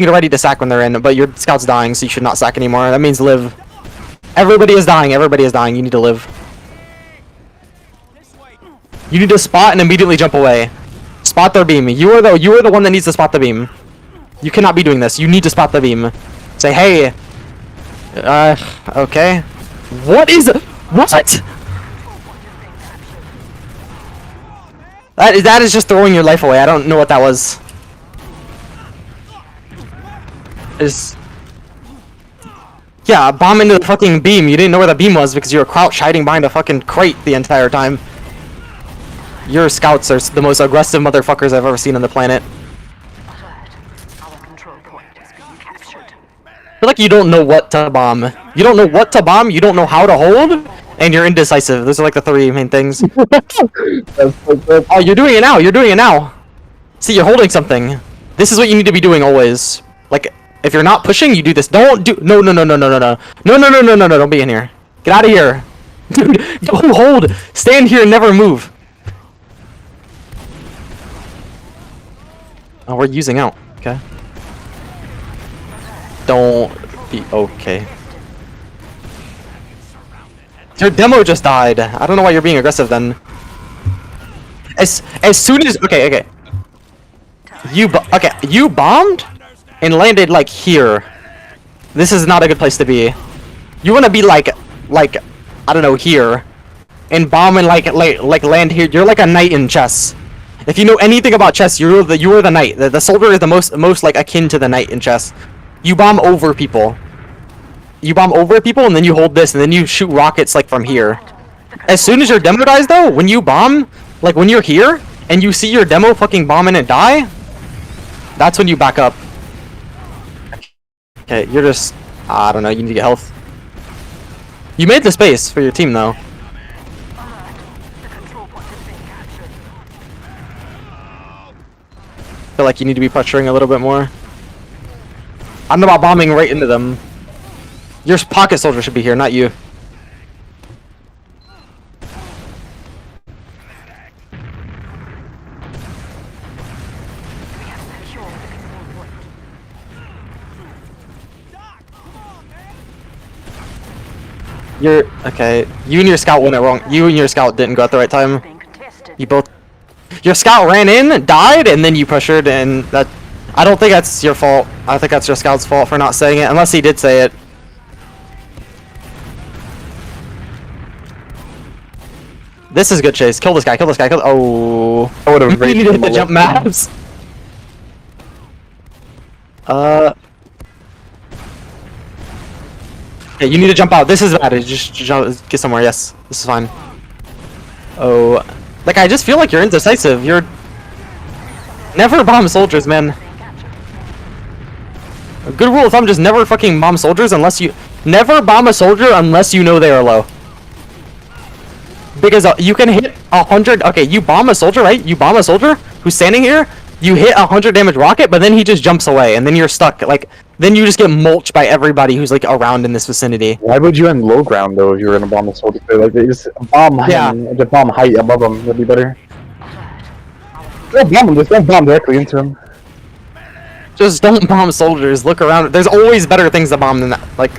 ready to sack when they're in, but your scout's dying, so you should not sack anymore. That means live. Everybody is dying. Everybody is dying. You need to live. You need to spot and immediately jump away. Spot their beam. You are the one that needs to spot the beam. You cannot be doing this. You need to spot the beam. Say, hey. Okay. What is what? That is just throwing your life away. I don't know what that was. Yeah, bomb into the fucking beam. You didn't know where the beam was because you were crouched hiding behind a fucking crate the entire time. Your scouts are the most aggressive motherfuckers I've ever seen on the planet. I feel like you don't know what to bomb. You don't know what to bomb, you don't know how to hold, and you're indecisive. Those are like the three main things. Oh, you're doing it now. You're doing it now. See, you're holding something. This is what you need to be doing always. Like, if you're not pushing, you do this. Don't do. No. Don't be in here. Get out of here. Dude, don't hold. Stand here and never move. Oh, we're using out. Okay. Don't be okay. Your demo just died. I don't know why you're being aggressive then. As soon as okay. You bombed and landed like here. This is not a good place to be. You want to be like I don't know, here, and bomb and like land here. You're like a knight in chess. If you know anything about chess, you are the knight. The soldier is the most like akin to the knight in chess. You bomb over people. You bomb over people, and then you hold this, and then you shoot rockets like from here. As soon as your demo dies, though, when you bomb, like when you're here and you see your demo fucking bomb and die, that's when you back up. Okay, you're just I don't know. You need to get health. You made the space for your team, though. Feel like you need to be pressuring a little bit more. I'm about bombing right into them. Your pocket soldier should be here, not you. You're okay. You and your scout went it wrong. You and your scout didn't go at the right time. You both. Your scout ran in, died, and then you pressured, and that. I don't think that's your fault. I think that's your scout's fault for not saying it, unless he did say it. This is good chase. Kill this guy. Kill this guy. Kill. Oh. I would have needed to jump maps. Okay, you need to jump out. This is bad. Just jump, get somewhere. Yes, this is fine. Oh, like I just feel like you're indecisive. You're never bomb soldiers, man. A good rule of thumb: just never fucking bomb soldiers unless you never bomb a soldier unless you know they are low. Because you can hit 100. Okay, you bomb a soldier, right? You bomb a soldier who's standing here. You hit 100 damage rocket, but then he just jumps away, and then you're stuck. Like, then you just get mulched by everybody who's like around in this vicinity. Why would you end low ground though if you were gonna bomb a soldier? Like, just bomb him, just bomb height above him would be better. Don't bomb him. Just don't bomb directly into him. Just don't bomb soldiers. Look around. There's always better things to bomb than that. Like.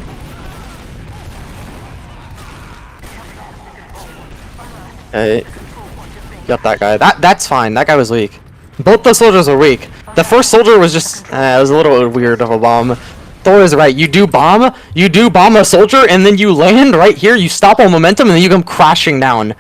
Hey, got that guy. That's fine. That guy was weak. Both the soldiers were weak. The first soldier was just it was a little weird of a bomb. Thor is right. You do bomb a soldier, and then you land right here. You stop on momentum, and then you come crashing down.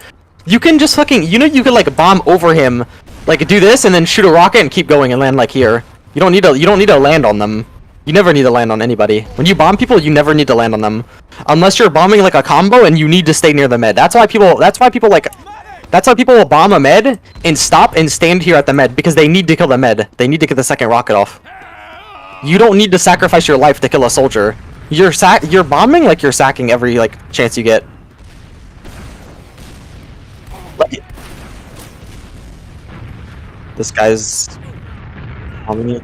You can just fucking you can like bomb over him, like do this, and then shoot a rocket and keep going and land like here. You don't need to land on them. You never need to land on anybody. When you bomb people, you never need to land on them. Unless you're bombing like a combo and you need to stay near the med. That's why people will bomb a med and stop and stand here at the med because they need to kill the med. They need to get the second rocket off. You don't need to sacrifice your life to kill a soldier. You're bombing like you're sacking every like chance you get. Like, this guy's bombing you.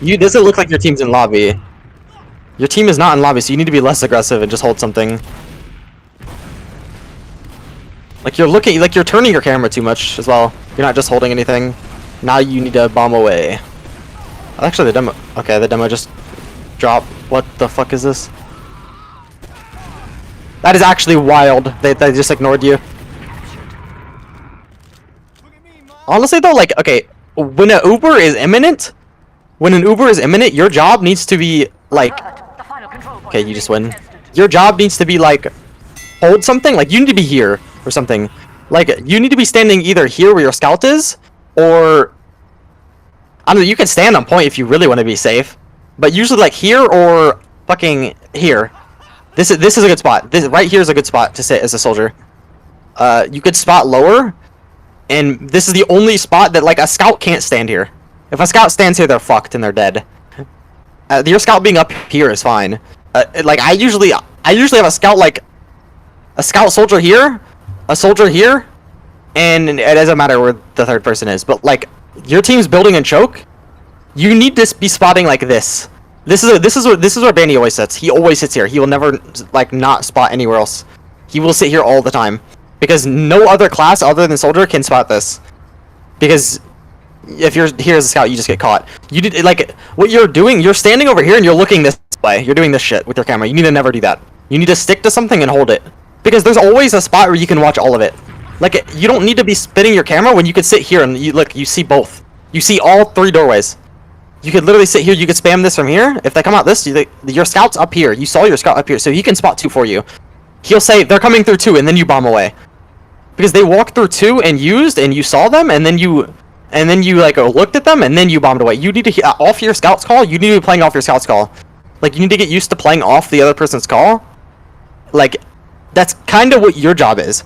You doesn't look like your team's in lobby. Your team is not in lobby, so you need to be less aggressive and just hold something. Like you're turning your camera too much as well. You're not just holding anything. Now you need to bomb away. Actually, the demo. Okay, the demo just dropped. What the fuck is this? That is actually wild. They just ignored you. Honestly though, like, okay, when an Uber is imminent, your job needs to be like, okay, you just win. Your job needs to be like, hold something, like you need to be here or something. Like you need to be standing either here where your scout is, or I don't know, you can stand on point if you really want to be safe. But usually like here or fucking here. This is a good spot. This right here is a good spot to sit as a soldier. You could spot lower, and this is the only spot that like a scout can't stand here. If a scout stands here, they're fucked and they're dead. Your scout being up here is fine. Like I usually have a scout like a scout soldier here, a soldier here, and it doesn't matter where the third person is. But like your team's building and choke, you need to be spotting like this. This is where Bandy always sits. He always sits here. He will never like not spot anywhere else. He will sit here all the time because no other class other than soldier can spot this. Because if you're here as a scout, you just get caught. You did like what you're doing. You're standing over here and you're looking this way. You're doing this shit with your camera. You need to never do that. You need to stick to something and hold it because there's always a spot where you can watch all of it. Like you don't need to be spinning your camera when you could sit here and you look. You see both. You see all three doorways. You could literally sit here. You could spam this from here. If they come out this, your scout's up here. You saw your scout up here, so he can spot two for you. He'll say they're coming through two, and then you bomb away. Because they walked through two and used, and you saw them, and then you like looked at them, and then you bombed away. You need to off your scout's call. You need to be playing off your scout's call. Like you need to get used to playing off the other person's call. Like that's kind of what your job is.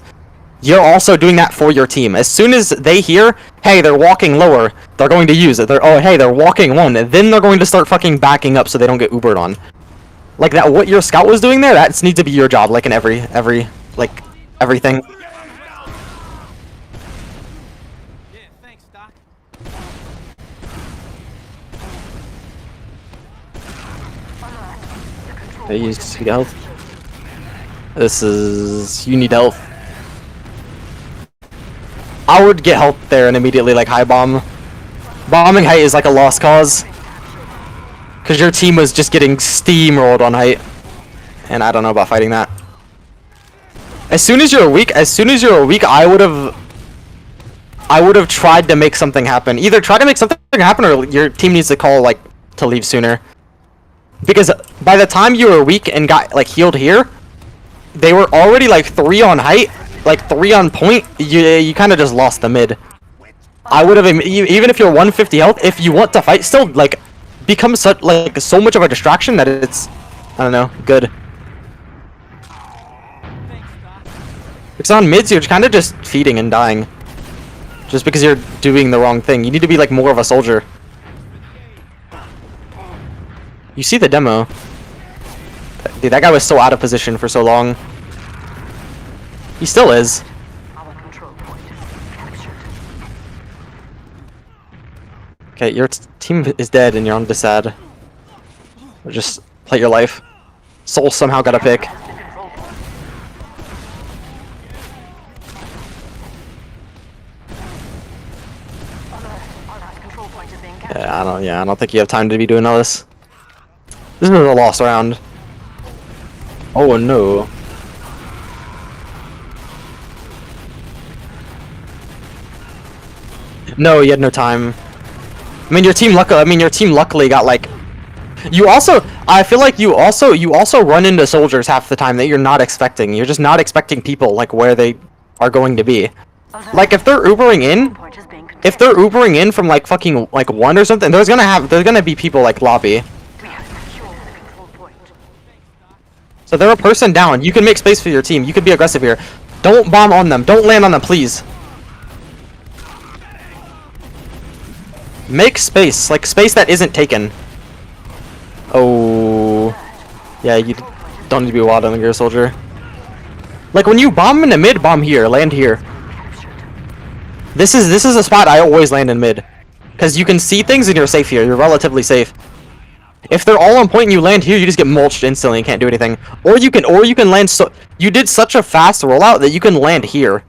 You're also doing that for your team. As soon as they hear, hey, they're walking lower, they're going to use it. They're walking one, and then they're going to start fucking backing up so they don't get Ubered on. Like that, what your scout was doing there, that needs to be your job, like in everything. Yeah, thanks, Doc. They use health. You need health. I would get help there and immediately like high bomb. Bombing height is like a lost cause. Cause your team was just getting steamrolled on height. And I don't know about fighting that. As soon as you're weak, I would have tried to make something happen. Either try to make something happen or your team needs to call like to leave sooner. Because by the time you were weak and got like healed here, they were already like 3 on height. Like 3 on point, you kind of just lost the mid. I would have even if you're 150 health, if you want to fight, still like become such like so much of a distraction that it's I don't know good. Because on mids, you're kind of just feeding and dying, just because you're doing the wrong thing. You need to be like more of a soldier. You see the demo, dude. That guy was so out of position for so long. He still is. Okay, your team is dead and you're on Desad. Just play your life. Soul somehow got a pick. Yeah, I don't think you have time to be doing all this. This is a lost round. Oh no. No, you had no time. I mean, your team luckily got like. You also, I feel like you also run into soldiers half the time that you're not expecting. You're just not expecting people like where they are going to be. Like if they're Ubering in from like fucking like 1 or something, there's gonna be people like lobby. So they're a person down. You can make space for your team. You can be aggressive here. Don't bomb on them. Don't land on them, please. Make space, like space that isn't taken. Oh, yeah, you don't need to be wild on the gear soldier. Like when you bomb in the mid, bomb here, land here. This is a spot I always land in mid, because you can see things and you're safe here. You're relatively safe. If they're all on point and you land here, you just get mulched instantly and can't do anything. Or you can land so you did such a fast rollout that you can land here.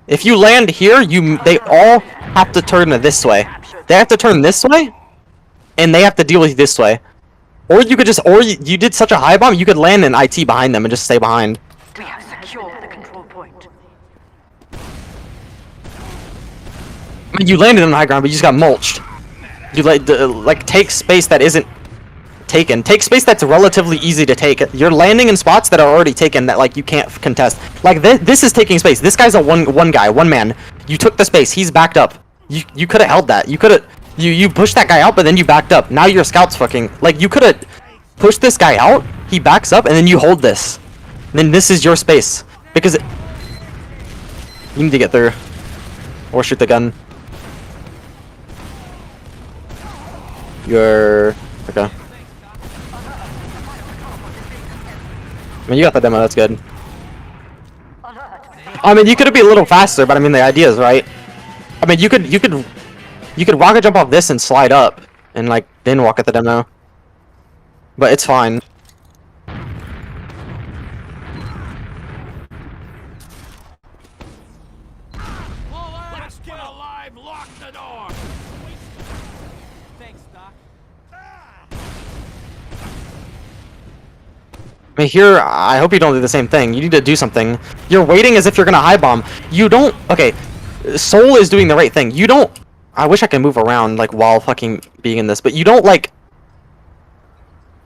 If you land here, they all have to turn this way. They have to turn this way, and they have to deal with you this way. Or you could just, or you did such a high bomb, you could land an IT behind them and just stay behind. We have secured the control point. I mean, you landed on the high ground, but you just got mulched. You like take space that isn't taken. Take space that's relatively easy to take. You're landing in spots that are already taken that like you can't contest. Like this is taking space. This guy's a one man. You took the space. He's backed up. You could have held that. You could have you pushed that guy out, but then you backed up. Now your scout's fucking like you could have pushed this guy out. He backs up, and then you hold this. And then this is your space because you need to get through or shoot the gun. You're okay. I mean, you got the demo. That's good. I mean, you could be a little faster, but I mean, the idea is right. I mean, you could rocket jump off this and slide up, and like then walk at the demo. But it's fine. Let's get alive. Lock the door. Thanks, Doc. I mean, here, I hope you don't do the same thing. You need to do something. You're waiting as if you're gonna high bomb. You don't. Okay, Soul is doing the right thing. You don't. I wish I could move around like while fucking being in this, but you don't like.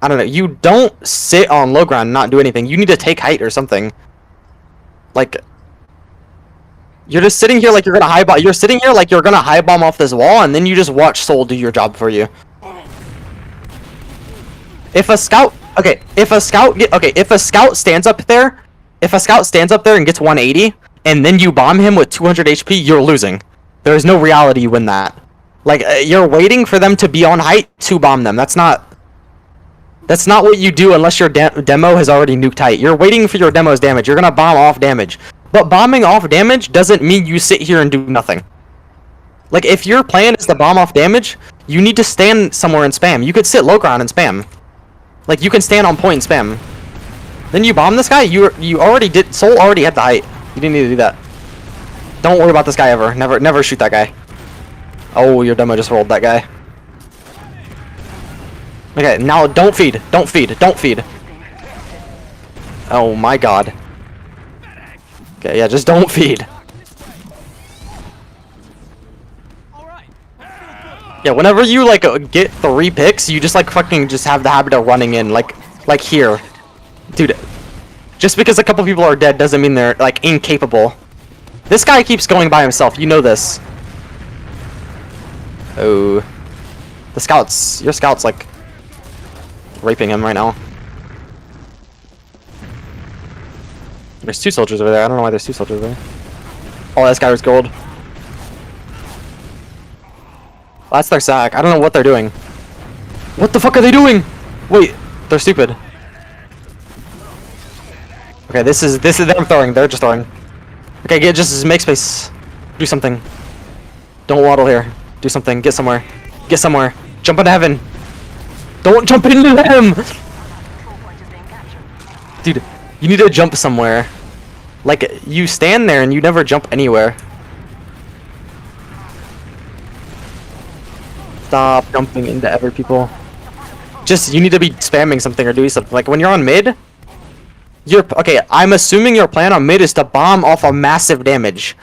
I don't know. You don't sit on low ground and not do anything. You need to take height or something. Like. You're just sitting here like you're gonna high bomb. You're sitting here like you're gonna high bomb off this wall, and then you just watch Soul do your job for you. If a scout. Okay, if a scout stands up there, and gets 180, and then you bomb him with 200 HP, you're losing. There is no reality you win that. Like you're waiting for them to be on height to bomb them. That's not what you do unless your demo has already nuked height. You're waiting for your demo's damage. You're gonna bomb off damage, but bombing off damage doesn't mean you sit here and do nothing. Like if your plan is to bomb off damage, you need to stand somewhere and spam. You could sit low ground and spam. Like you can stand on point and spam. Then you bomb this guy. You already did. Soul already had the height. You didn't need to do that. Don't worry about this guy ever. Never shoot that guy. Oh, your demo just rolled that guy. Okay, now don't feed. Don't feed. Don't feed. Oh my god. Okay, yeah, just don't feed. Yeah, whenever you like get 3 picks, you just like fucking just have the habit of running in like here. Dude, just because a couple people are dead doesn't mean they're like incapable. This guy keeps going by himself, you know this. Oh. Your scout's like raping him right now. There's 2 soldiers over there. I don't know why there's 2 soldiers over there. Oh, that guy was gold. That's their sack. I don't know what they're doing. What the fuck are they doing? Wait, they're stupid. Okay, this is them throwing. They're just throwing. Okay, just make space. Do something. Don't waddle here. Do something. Get somewhere. Get somewhere. Jump into heaven. Don't jump into them. Dude, you need to jump somewhere. Like you stand there and you never jump anywhere. Stop jumping into every people. Just, you need to be spamming something or doing something. Like, when you're on mid, okay, I'm assuming your plan on mid is to bomb off of massive damage.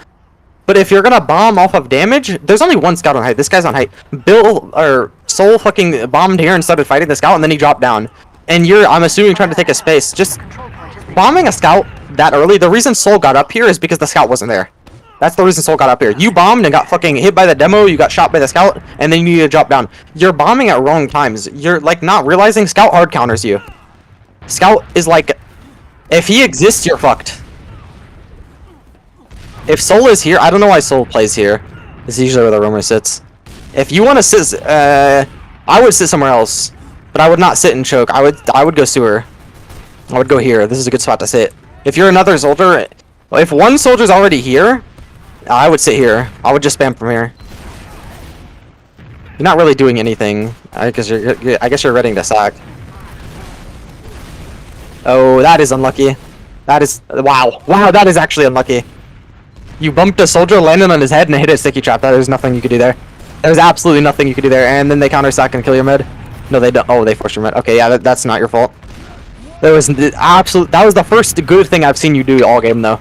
But if you're gonna bomb off of damage, there's only 1 scout on height. This guy's on height. Soul fucking bombed here and started fighting the scout, and then he dropped down. And I'm assuming, trying to take a space. Just bombing a scout that early, the reason Soul got up here is because the scout wasn't there. That's the reason Soul got up here. You bombed and got fucking hit by the demo, you got shot by the scout, and then you need to drop down. You're bombing at wrong times. You're like not realizing scout hard counters you. Scout is like, if he exists, you're fucked. If Soul is here, I don't know why Soul plays here. This is usually where the roamer sits. If you want to sit, I would sit somewhere else, but I would not sit and choke. I would go sewer. I would go here. This is a good spot to sit. If you're another soldier, if 1 soldier's already here, I would sit here. I would just spam from here. You're not really doing anything. I guess you're ready to sack. Oh, that is unlucky. That is wow. Wow, that is actually unlucky. You bumped a soldier, landed on his head, and hit a sticky trap. There's nothing you could do there. There's absolutely nothing you could do there, and then they counter-stack and kill your med. No, they don't. Oh, they forced your med. Okay, yeah, that's not your fault. That was the first good thing I've seen you do all game, though.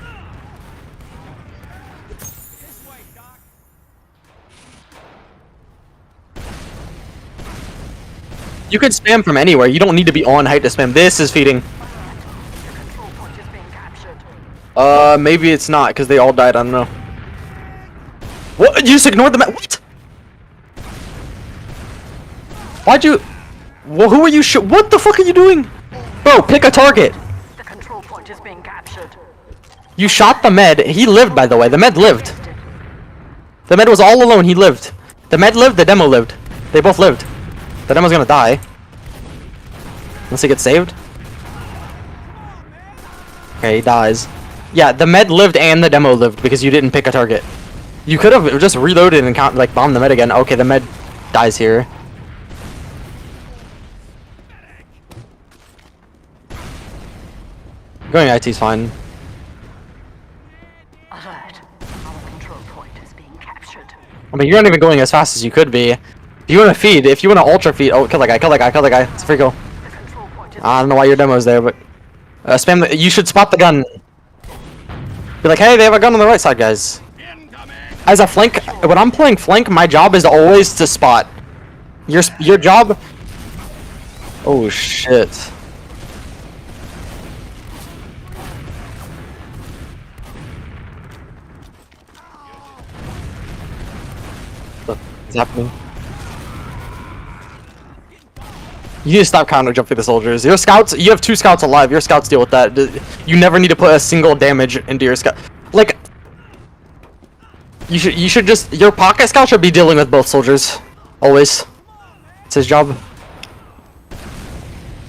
You can spam from anywhere. You don't need to be on height to spam. This is feeding. The control point is being captured. Maybe it's not because they all died. I don't know. What? You just ignored the med? What? Why'd you? Well, who are you? What the fuck are you doing? Bro, pick a target. The control point is being captured. You shot the med. He lived, by the way. The med lived. The med was all alone. He lived. The med lived. The demo lived. They both lived. The demo's gonna die. Unless he gets saved. Okay, he dies. Yeah, the med lived and the demo lived because you didn't pick a target. You could have just reloaded and like bombed the med again. Okay, the med dies here. Going IT's fine. Alert. Our control point is being captured. I mean, you're not even going as fast as you could be. If you want to feed, if you want to ultra feed, oh, kill that guy, kill that guy, kill that guy. It's a free kill. The control point is I don't know why your demo's there, but spam the. You should spot the gun. Be like, hey, they have a gun on the right side, guys. As a flank, when I'm playing flank, my job is always to spot. Your job. Oh shit. What's happening? You need to stop counter jumping the soldiers. Your scouts, you have 2 scouts alive. Your scouts deal with that. You never need to put a single damage into your scout. Like, you should just, your pocket scout should be dealing with both soldiers. Always. It's his job.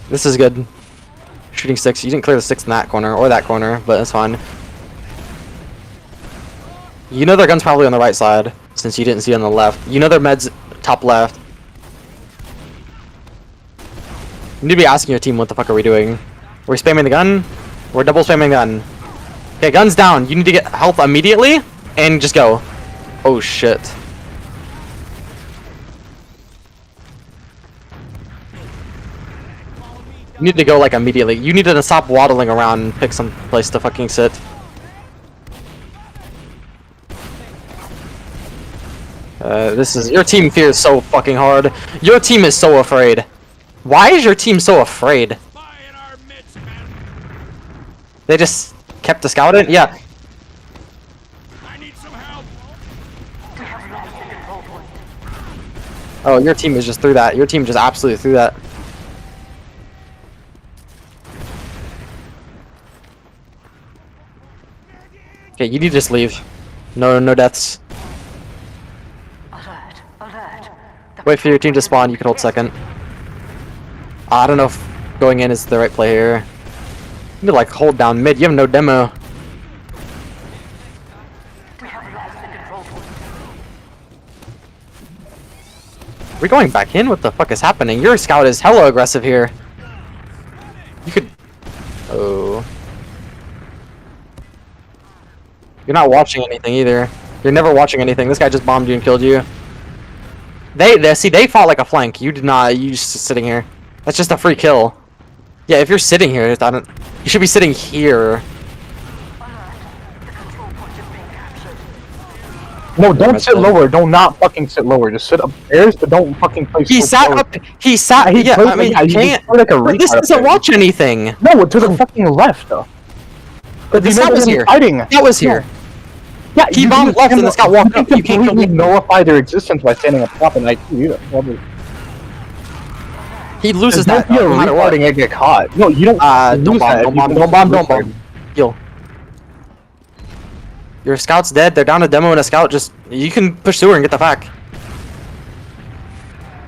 This is good. Shooting 6. You didn't clear the 6 in that corner or that corner, but that's fine. You know their gun's probably on the right side, since you didn't see on the left. You know their med's top left. You need to be asking your team, what the fuck are we doing? We're spamming the gun? We're double spamming the gun. Okay, gun's down. You need to get help immediately, and just go. Oh shit. You need to go like immediately. You need to stop waddling around and pick some place to fucking sit. This is, your team fears so fucking hard. Your team is so afraid. Why is your team so afraid? They just kept the scout in? Yeah. I need some help. We have lost the control point. Oh, your team is just through that. Your team just absolutely threw that. Okay, you need to just leave. No deaths. Alert. Alert. The Wait for your team to spawn. You can hold second. I don't know if going in is the right play here. You need to like hold down mid. You have no demo. We have lost the control point. We're going back in? What the fuck is happening? Your scout is hella aggressive here. You could... Oh. You're not watching anything either. You're never watching anything. This guy just bombed you and killed you. They fought like a flank. You did not. You just sitting here. That's just a free kill. Yeah, if you're sitting here, I don't... You should be sitting here. Alert. The control point is being captured. No, don't sit lower. Don't not fucking sit lower. Just sit upstairs, but don't fucking place. He sat up. He sat. Yeah, I mean, you can't. Like a But this retard up doesn't there. watch anything. No, to the fucking left though. But the you know scout was they're here. Fighting. That was here. Yeah, He bombed left and the scout walked up. You can't kill completely me. nullify their existence by standing up top and He loses that. You're No matter what. retarding and get caught. No, you don't. Don't lose that bomb. if you Don't bomb. don't Don't bomb. Heal. Your scout's dead. They're down a demo and a scout. Just you can push sewer and get the pack.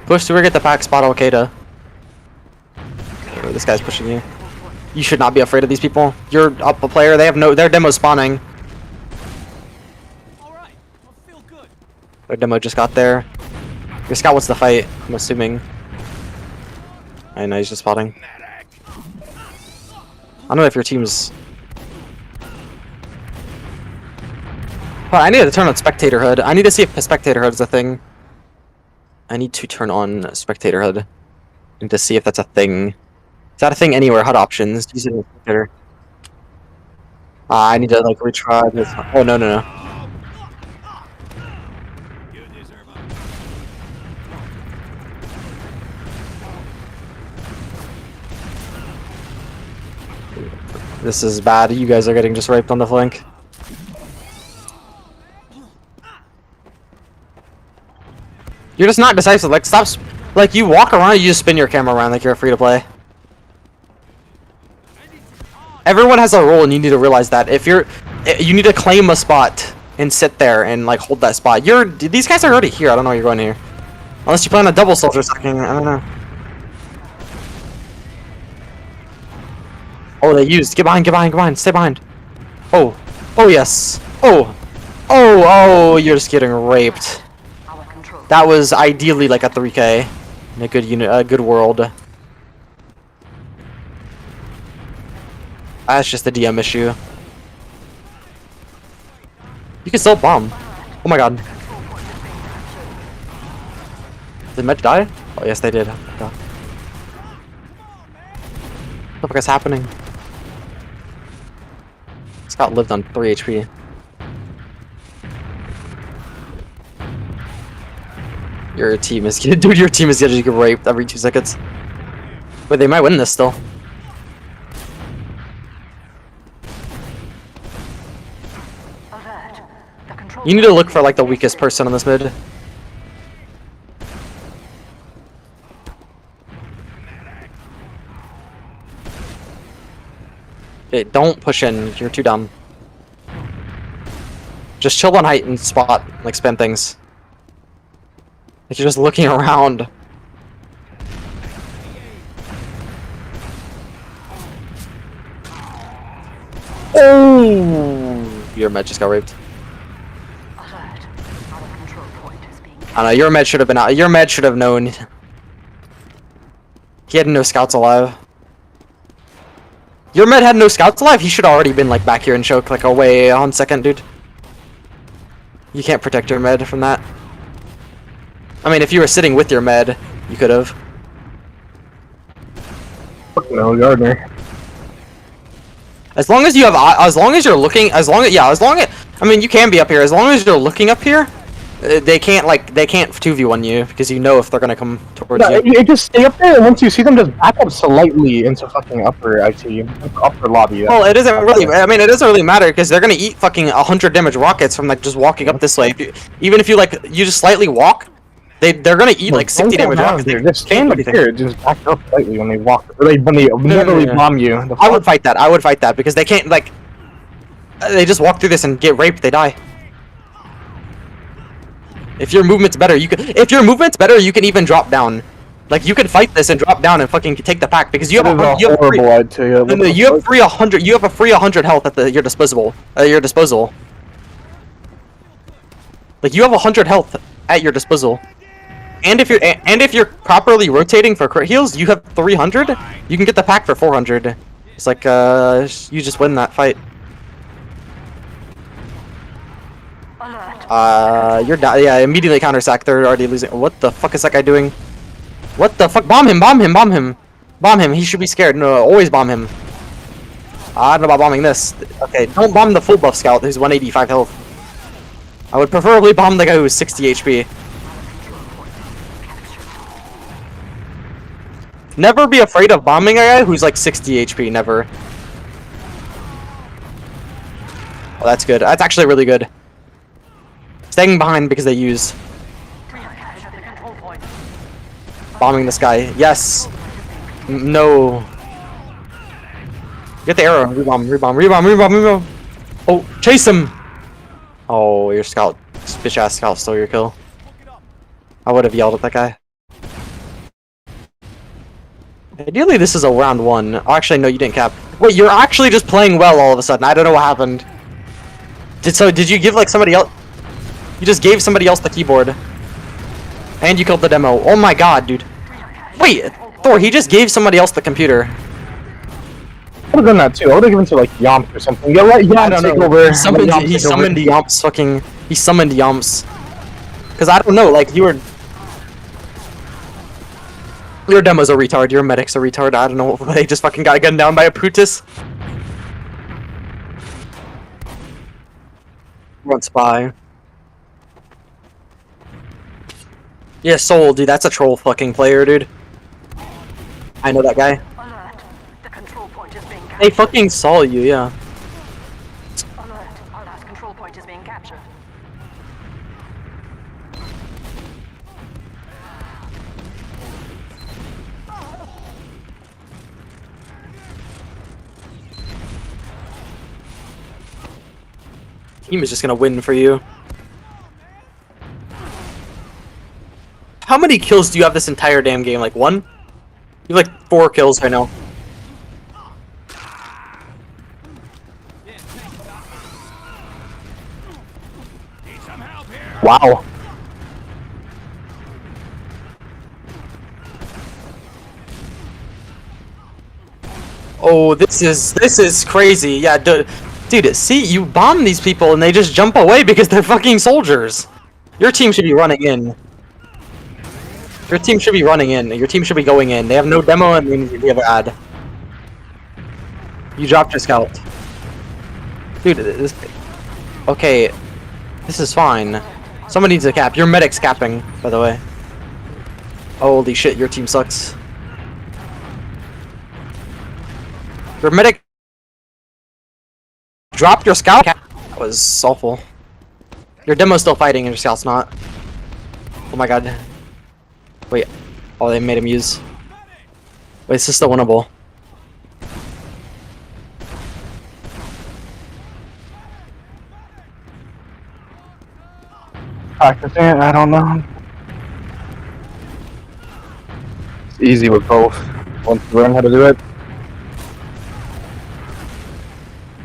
Push sewer, get the pack. Spot Al-Qaeda. Oh, this guy's pushing you. You should not be afraid of these people. You're up a player. They have no. Their demo's spawning. All right. I'll feel good. Their demo just got there. Your scout wants to fight. I'm assuming. I know he's just spotting. I don't know if your team's. Oh, I need to turn on spectator hood. I need to see if spectator hood is a thing. I need to turn on spectator HUD and to see if that's a thing. Is that a thing anywhere? HUD options. Use it in spectator. I need to like retry this. Oh no no no. You deserve a This is bad. You guys are getting just raped on the flank. You're just not decisive. Like stop. Like you walk around, you just spin your camera around like you're free to play. Everyone has a role, and you need to realize that. If you need to claim a spot and sit there and like hold that spot. These guys are already here. I don't know why you're going here. Unless you plan a double soldier sucking. I don't know. Oh, they used. Get behind. Get behind. Get behind. Stay behind. Oh. Oh yes. Oh. Oh. You're just getting raped. That was ideally like a 3K in a good unit, a good world. That's just a DM issue. You can still bomb. Oh my god. Did Med die? Oh yes, they did. Oh, god. What the fuck is happening? Scott lived on 3 HP. Your team is getting, dude. Your team is getting raped every 2 seconds. But they might win this still. You need to look for like the weakest person on this mid. Okay, don't push in. You're too dumb. Just chill on height and spot, like spam things. Like you're just looking around. Oh! Your med just got raped. I don't know, your med should have been out. Your med should have known. He had no scouts alive. Your med had no scouts alive? He should already been like back here and choke like away on second, dude. You can't protect your med from that. I mean, if you were sitting with your med, you could have. Fuck no, Gardner. As long as you have, as long as you're looking, as long as, I mean, you can be up here. As long as you're looking up here, they can't 2v1 you because you know if they're gonna come towards you. You just stay up there, and once you see them, just back up slightly into fucking upper IT, upper lobby. Well, it doesn't really. I mean, it doesn't really matter because they're gonna eat fucking 100 damage rockets from like just walking up this way. Even if you like, you just slightly walk. They're gonna eat like 60 damage rockets. They just stand up here, just back up slightly when they walk, or when they literally bomb you. I would fight that. I would fight that because they can't like. They just walk through this and get raped. They die. If your movement's better, you can. If your movement's better, you can even drop down. Like you can fight this and drop down and fucking take the pack because you have you have free 100. You have a free 100 health at your disposal. Your disposal. Like you have 100 health at your disposal. And if you're properly rotating for crit heals, you have 300. You can get the pack for 400. It's like you just win that fight. Yeah, immediately counter sack. They're already losing. What the fuck is that guy doing? What the fuck? Bomb him! Bomb him! Bomb him! Bomb him! He should be scared. No, always bomb him. I don't know about bombing this. Okay, don't bomb the full buff scout who's 185 health. I would preferably bomb the guy who's 60 HP. Never be afraid of bombing a guy who's like 60 HP, never. Oh, that's good. That's actually really good. Staying behind because they use. Bombing this guy. Yes. No. Get the arrow. Rebomb. Oh, chase him. Oh, your scout. Bitch ass scout stole your kill. I would have yelled at that guy. Ideally, this is a round 1. Oh, actually, no, you didn't cap. Wait, you're actually just playing well all of a sudden. I don't know what happened. Did you give like somebody else? You just gave somebody else the keyboard. And you killed the demo. Oh my god, dude. Wait, Thor, he just gave somebody else the computer. I would have done that too. I would have given to like Yomp or something. Yeah, let Yomp take over. He summoned Yomp's fucking. He summoned Yomp's. Because I don't know, like you were. Your demo's a retard, your medic's a retard, I don't know, they just fucking got gunned down by a Putis. Run spy. Yeah, Soul, dude, that's a troll fucking player, dude. I know that guy. Alert. The control point is being captured. They fucking saw you, yeah. Alert. Our last control point is being captured. Team is just gonna win for you. How many kills do you have this entire damn game? Like 1? You have like 4 kills right now. Need some help here. Wow. Oh, this is crazy. Yeah, dude, see, you bomb these people and they just jump away because they're fucking soldiers. Your team should be running in. Your team should be running in. Your team should be going in. They have no demo and they have ad. You dropped your scout. Dude, this... Okay. This is fine. Someone needs a cap. Your medic's capping, by the way. Holy shit, your team sucks. Your medic dropped your scout cap. That was awful. Your demo's still fighting and your scout's not. Oh my god. Wait. Oh, they made him use. Wait, is this still winnable? Practicing it, I don't know. It's easy with both. Once you learn how to do it.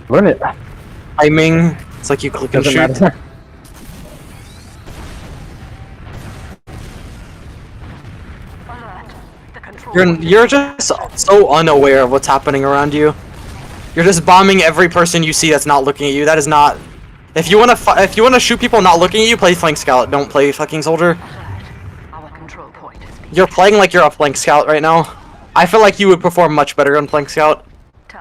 Learn it. Timing. It's like you click and Doesn't shoot. matter. Alert. The control You're just so unaware of what's happening around you. You're just bombing every person you see that's not looking at you. That is not. If you wanna shoot people not looking at you, play flank scout. Don't play fucking soldier. Alert. Our control point is being You're playing like you're a flank scout right now. I feel like you would perform much better on flank scout.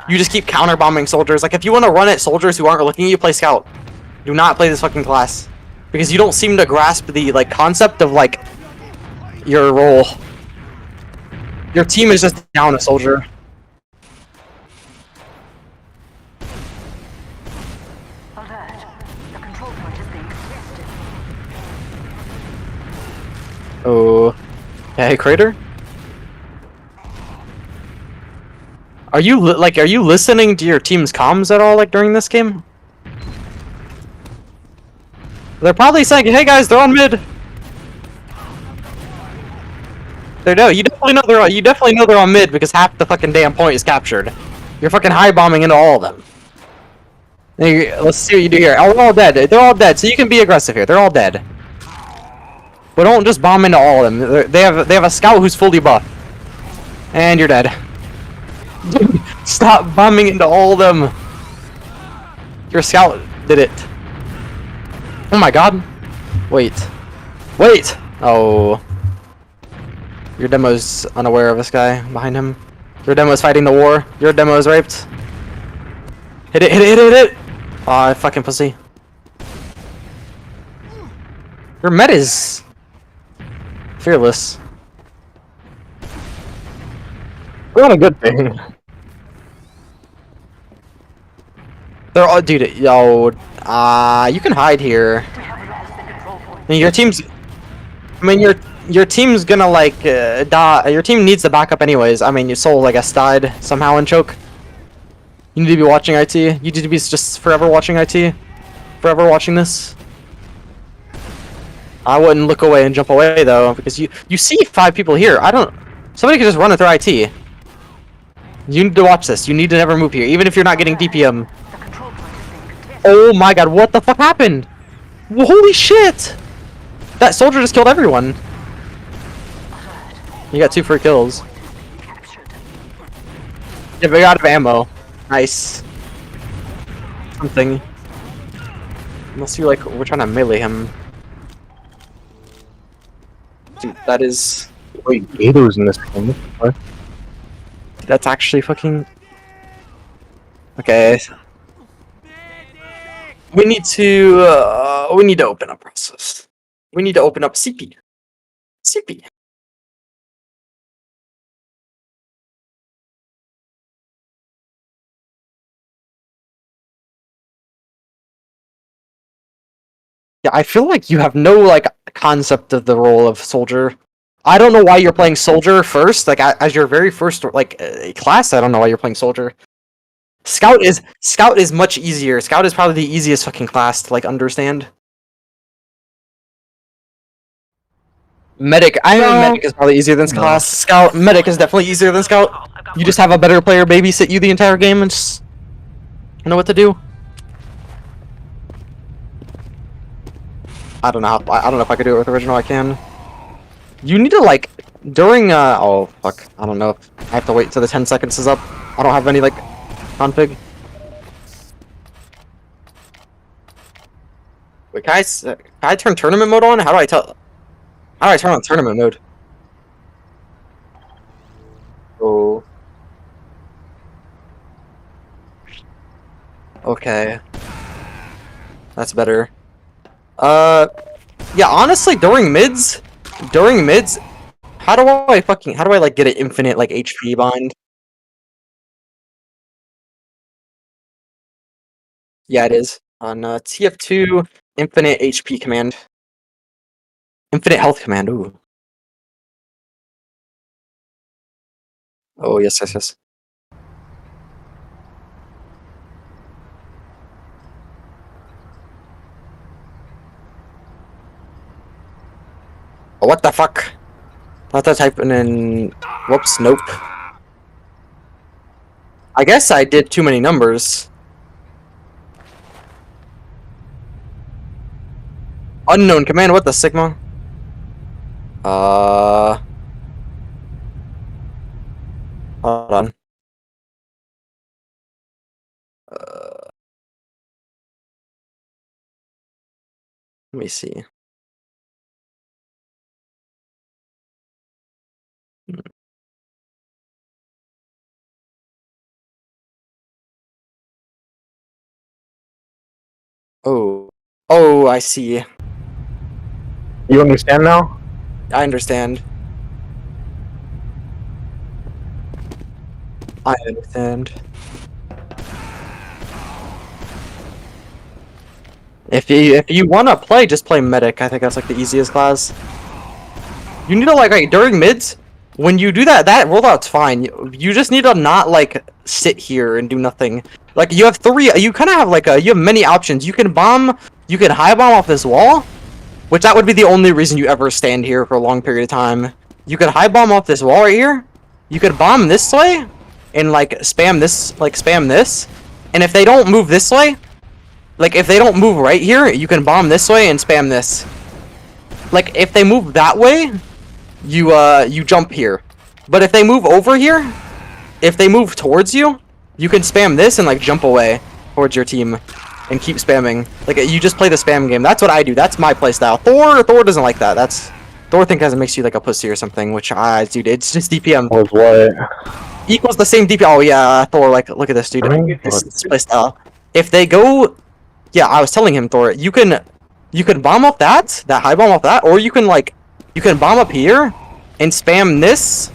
You just keep counter bombing soldiers. Like if you want to run at soldiers who aren't looking at you, play scout. Do not play this fucking class because you don't seem to grasp the like concept of like your role. Your team is just down a soldier. alert. The control point is being contested. Oh, hey Crater. Are you are you listening to your team's comms at all like during this game? They're probably saying, "Hey guys, they're on mid." They know. You definitely know they're. You definitely know they're on mid because half the fucking damn point is captured. You're fucking high bombing into all of them. Let's see what you do here. Oh, they're all dead. They're all dead. So you can be aggressive here. They're all dead. But don't just bomb into all of them. They have a scout who's fully buffed. And you're dead. Stop bombing into all of them. Your scout did it. Oh my god. Wait. Wait! Oh. Your demo's unaware of this guy behind him. Your demo's fighting the war. Your demo is raped. Hit it, hit it, hit it, hit it! Aw, fucking pussy. Your med is fearless. We're on a good thing. They're all, dude, yo, you can hide here. We have lost the control point. I mean, your team's, I mean, your team's gonna like die. Your team needs the backup anyways. I mean, your soul, I guess, died somehow in choke. You need to be watching IT. You need to be just forever watching IT. Forever watching this. I wouldn't look away and jump away though, because you see 5 people here. I don't. Somebody could just run it through IT. You need to watch this. You need to never move here, even if you're not getting DPM. The control point is being contested. Oh my god, what the fuck happened? Well, holy shit! That soldier just killed everyone. You got 2 free kills. Captured. Yeah, but you're out of ammo. Nice. Something. Unless you like, we're trying to melee him. Dude, that is Wait, Gator's in this game. What? That's actually fucking... Okay. We need to open up process. We need to open up CP. CP. Yeah, I feel like you have no, like, concept of the role of soldier. I don't know why you're playing soldier first, like, as your very first, like, class, I don't know why you're playing soldier. Scout is much easier. Scout is probably the easiest fucking class to, like, understand. Medic, medic is probably easier than class. Scout, medic is definitely easier than scout. You just have a better player babysit you the entire game and just know what to do. I don't know how, I don't know if I could do it with original. I can. You need to, like, during oh fuck, I don't know. I have to wait till the 10 seconds is up. I don't have any, like, config. Wait, can I turn tournament mode on? How do I tell? How do I turn on tournament mode? Oh. Okay. That's better. Yeah, honestly, during mids, how do I like get an infinite, like, HP bind? Yeah, it is. On, TF2, infinite HP command. Infinite health command, ooh. Oh, yes, yes, yes. Oh, what the fuck? I have to type in, whoops, nope. I guess I did too many numbers. Unknown command, what the sigma? Hold on. Let me see. Oh. Oh, I see. You understand now? I understand. I understand. If you wanna play, just play medic. I think that's like the easiest class. You need to like during mids, when you do that rollout's fine. You just need to not like sit here and do nothing. Like you have three, you kind of have like you have many options. You can bomb, you can high bomb off this wall, which that would be the only reason you ever stand here for a long period of time. You could high bomb off this wall right here. You could bomb this way, and like spam this, and if they don't move this way. Like, if they don't move right here, you can bomb this way and spam this. Like, if they move that way, you jump here. But if they move over here, if they move towards you, you can spam this and, like, jump away towards your team. And keep spamming. Like, you just play the spam game. That's what I do. That's my playstyle. Thor doesn't like that. Thor thinks it makes you, like, a pussy or something, which, dude, it's just DPM. Was what? Equals the same DPM. Oh, yeah, Thor, like, look at this, dude. This playstyle. If they go... Yeah, I was telling him, Thor, you can bomb off that high bomb off that, or you can bomb up here and spam this,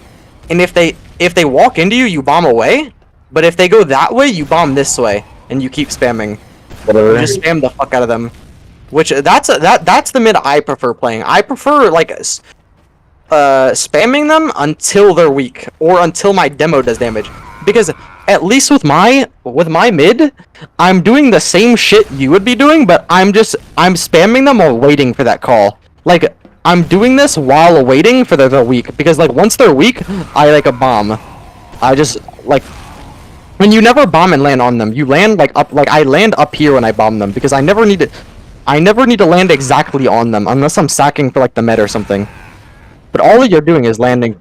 and if they walk into you, you bomb away, but if they go that way, you bomb this way, and you keep spamming. Whatever. You just spam the fuck out of them. Which that's the mid I prefer playing. I prefer like spamming them until they're weak, or until my demo does damage, because at least with my mid, I'm doing the same shit you would be doing, but I'm spamming them while waiting for that call. Like, I'm doing this while waiting for they're weak, because like once they're weak, I like a bomb. I just like when you never bomb and land on them, you land like up. Like I land up here when I bomb them, because I never need to land exactly on them unless I'm sacking for like the med or something. But all you're doing is landing.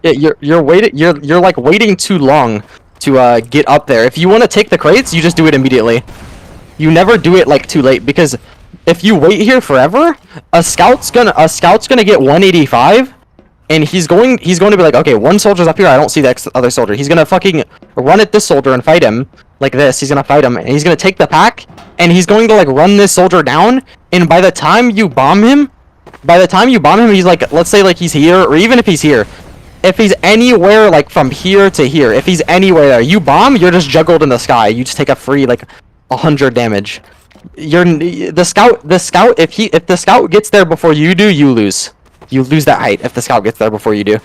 Yeah, you're like waiting too long to get up there. If you want to take the crates, you just do it immediately. you never do it like too late, because if you wait here forever, a scout's gonna get 185, and he's going to be like, okay, one soldier's up here, I don't see the other soldier. He's gonna fucking run at this soldier and fight him like this. He's gonna fight him, and he's gonna take the pack, and he's going to like run this soldier down. And by the time you bomb him, he's like, let's say like he's here, or even if he's here, if he's anywhere like from here to here, if he's anywhere there, you bomb, you're just juggled in the sky. You just take a free like 100 damage. The scout. If the scout gets there before you do, you lose. You lose that height if the scout gets there before you do.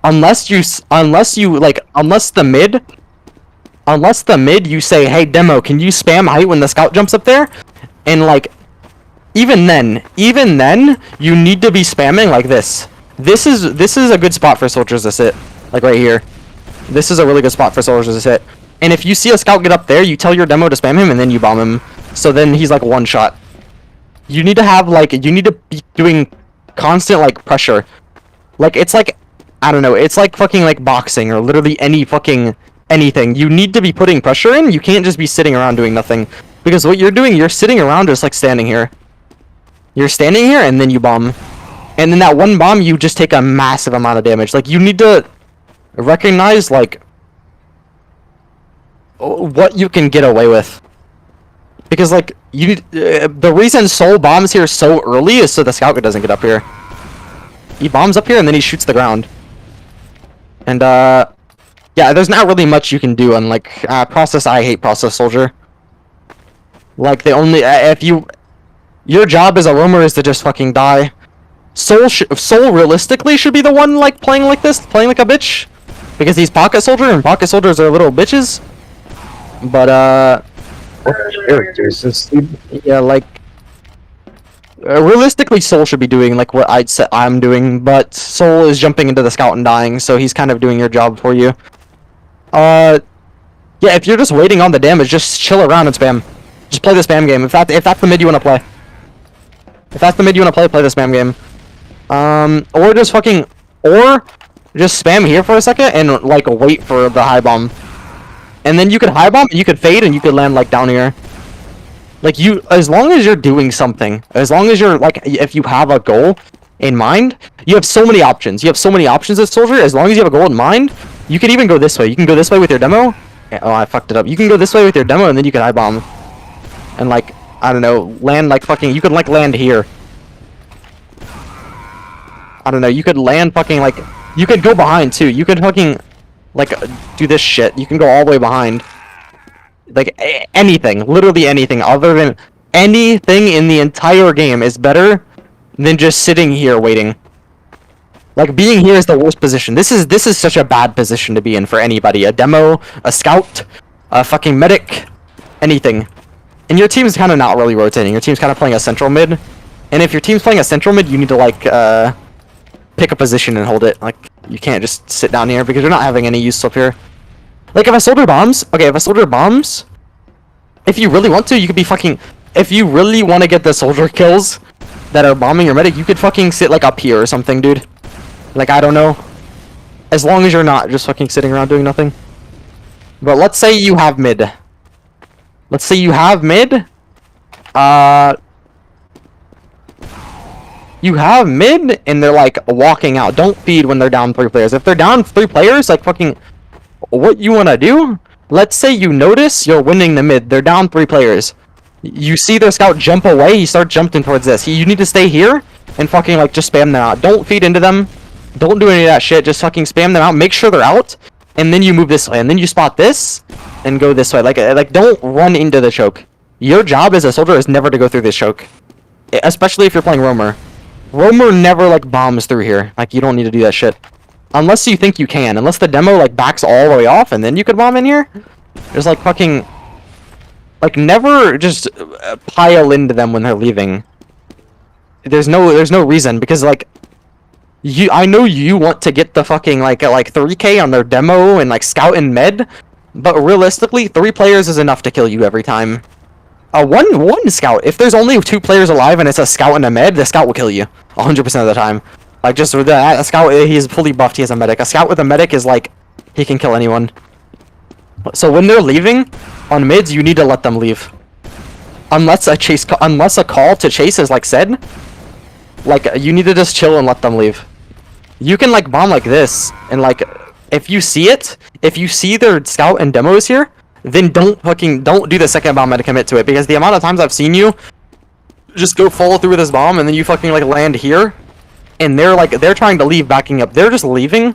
Unless the mid, you say, hey demo, can you spam height when the scout jumps up there? And like, even then, you need to be spamming like this. This is a good spot for soldiers to sit, like right here. This is a really good spot for soldiers to sit. And if you see a scout get up there, you tell your demo to spam him, and then you bomb him. So then he's like one shot. You need to be doing constant like pressure. Like it's like, I don't know, it's like fucking like boxing or literally any fucking anything. You need to be putting pressure in. You can't just be sitting around doing nothing, because what you're doing, you're sitting around just like standing here. You're standing here and then you bomb. And then that one bomb, you just take a massive amount of damage. Like, you need to recognize, like, what you can get away with. Because, like, the reason Soul bombs here so early is so the scout doesn't get up here. He bombs up here and then he shoots the ground. And, yeah, there's not really much you can do on, like, Process. I hate Process Soldier. Like, the only, your job as a roamer is to just fucking die. Soul realistically should be the one like playing like this, playing like a bitch, because he's pocket soldier and pocket soldiers are little bitches. But yeah, like realistically, Soul should be doing like what I'm doing, but Soul is jumping into the scout and dying, so he's kind of doing your job for you. Yeah, if you're just waiting on the damage, just chill around and spam. Just play the spam game. If that's the mid you want to play. If that's the mid you want to play, play the spam game. Or just spam here for a second and like wait for the high bomb. And then you could high bomb, you could fade, and you could land like down here. Like as long as you're doing something, as long as you're like, if you have a goal in mind, you have so many options. You have so many options as soldier. As long as you have a goal in mind, you can even go this way. You can go this way with your demo. Oh, I fucked it up. You can go this way with your demo, and then you can high bomb. And like, I don't know, land like fucking, you could like land here. I don't know, you could land fucking like, you could go behind too. You could fucking like do this shit. You can go all the way behind. Like anything, literally anything other than anything in the entire game is better than just sitting here waiting. Like being here is the worst position. This is such a bad position to be in for anybody. A demo, a scout, a fucking medic, anything. And your team's kind of not really rotating. Your team's kind of playing a central mid. And if your team's playing a central mid, you need to like pick a position and hold it. Like, you can't just sit down here because you're not having any use up here. Like, if a soldier bombs, okay, if you really want to, you could be fucking, if you really want to get the soldier kills that are bombing your medic, you could fucking sit like up here or something, dude. Like, I don't know. As long as you're not just fucking sitting around doing nothing. But let's say you have mid. Let's say you have mid. You have mid, and they're like walking out. Don't feed when they're down 3 players. If they're down 3 players, like fucking, what you want to do? Let's say you notice you're winning the mid. They're down 3 players. You see their scout jump away. He starts jumping towards this. You need to stay here and fucking like just spam them out. Don't feed into them. Don't do any of that shit. Just fucking spam them out. Make sure they're out, and then you move this way, and then you spot this and go this way. Like don't run into the choke. Your job as a soldier is never to go through this choke, especially if you're playing roamer. Roamer never like bombs through here. Like, you don't need to do that shit unless you think you can. Unless the demo like backs all the way off, and then you could bomb in here. There's like fucking, like, never just pile into them when they're leaving. There's no reason, because like I know you want to get the fucking like 3K on their demo and like scout and med, but realistically 3 players is enough to kill you every time. One scout, if there's only 2 players alive and it's a scout and a med, the scout will kill you 100% of the time. Like, just a scout, he's fully buffed, he has a medic. A scout with a medic is like, he can kill anyone. So when they're leaving on mids, you need to let them leave. unless a call to chase is like said, like you need to just chill and let them leave. You can like bomb like this, and like if you see their scout and demos here, then don't do the second bomb and commit to it, because the amount of times I've seen you just go follow through with this bomb and then you fucking like land here, and they're trying to leave backing up. They're just leaving.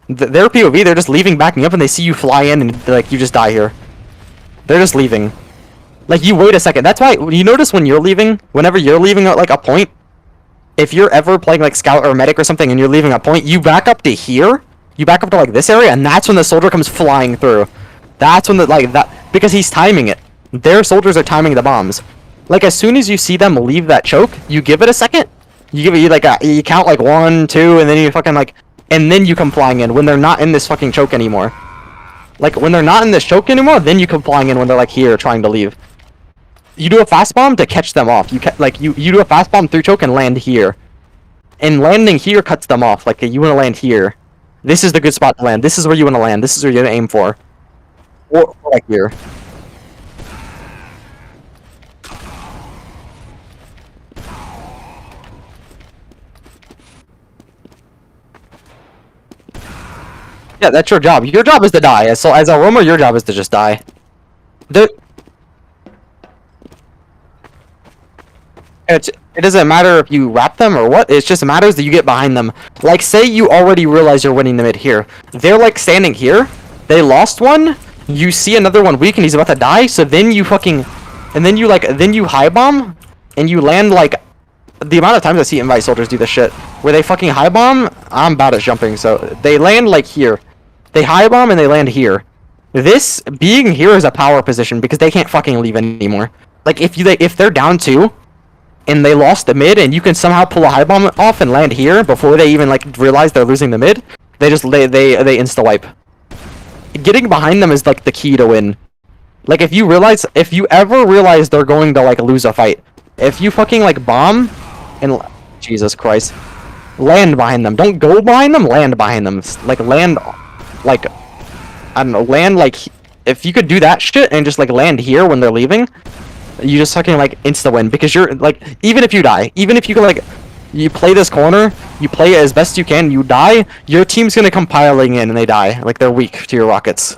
Their POV, they're just leaving backing up, and they see you fly in and like you just die here. They're just leaving. Like you wait a second. That's why you notice when you're leaving, whenever you're leaving at like a point, if you're ever playing like scout or medic or something and you're leaving a point, you back up to here. You back up to like this area, and that's when the soldier comes flying through. That's when because he's timing it. Their soldiers are timing the bombs. Like as soon as you see them leave that choke, you give it a second. You count like 1, 2, and then you fucking like, and then you come flying in when they're not in this fucking choke anymore. Like when they're not in this choke anymore, then you come flying in when they're like here trying to leave. You do a fast bomb to catch them off. You do a fast bomb through choke and land here. And landing here cuts them off. Like you want to land here. This is the good spot to land. This is where you want to land. This is where you want to aim for. Or like here. Yeah, that's your job. Your job is to die. So as a roamer, your job is to just die. It doesn't matter if you wrap them or what. It just matters that you get behind them. Like, say you already realize you're winning the mid here. They're like standing here. They lost one. You see another one weak and he's about to die. So then you fucking, and then you high bomb, and you land like. The amount of times I see invite soldiers do this shit, where they fucking high bomb. I'm bad at jumping, so they land like here. They high bomb and they land here. This being here is a power position because they can't fucking leave anymore. Like if they're down 2. And they lost the mid, and you can somehow pull a high bomb off and land here before they even like realize they're losing the mid. They insta wipe. Getting behind them is like the key to win. Like if you ever realize they're going to like lose a fight, if you fucking like bomb and Jesus Christ, land behind them. Don't go behind them. Land behind them. Like land, like I don't know, land like if you could do that shit and just like land here when they're leaving. You just fucking like insta win, because you're like, even if you die, even if you can like, you play this corner, you play it as best you can, you die, your team's gonna come piling in and they die. Like they're weak to your rockets.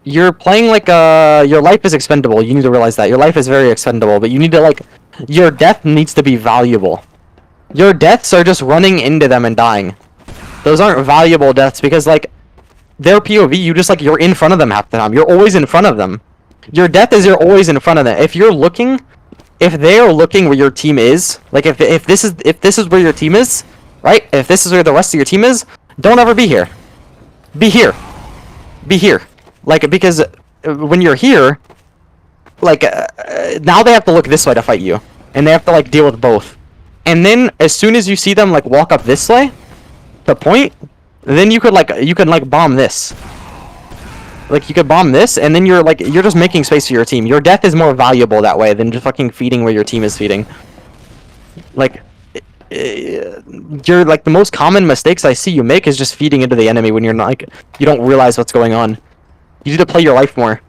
You're playing like your life is expendable. You need to realize that your life is very expendable, but you need to like, your death needs to be valuable. Your deaths are just running into them and dying. Those aren't valuable deaths, because like, their POV, you just like, you're in front of them half the time. You're always in front of them. Your death is you're always in front of them. If you're looking, if they are looking where your team is, like if this is where your team is, right? If this is where the rest of your team is, don't ever be here. Be here. Be here. Like, because when you're here, like now they have to look this way to fight you, and they have to like deal with both. And then as soon as you see them like walk up this way, the point. Then you can like bomb this. Like you could bomb this, and then you're just making space for your team. Your death is more valuable that way than just fucking feeding where your team is feeding. Like you're like, the most common mistakes I see you make is just feeding into the enemy when you're not, like, you don't realize what's going on. You need to play your life more.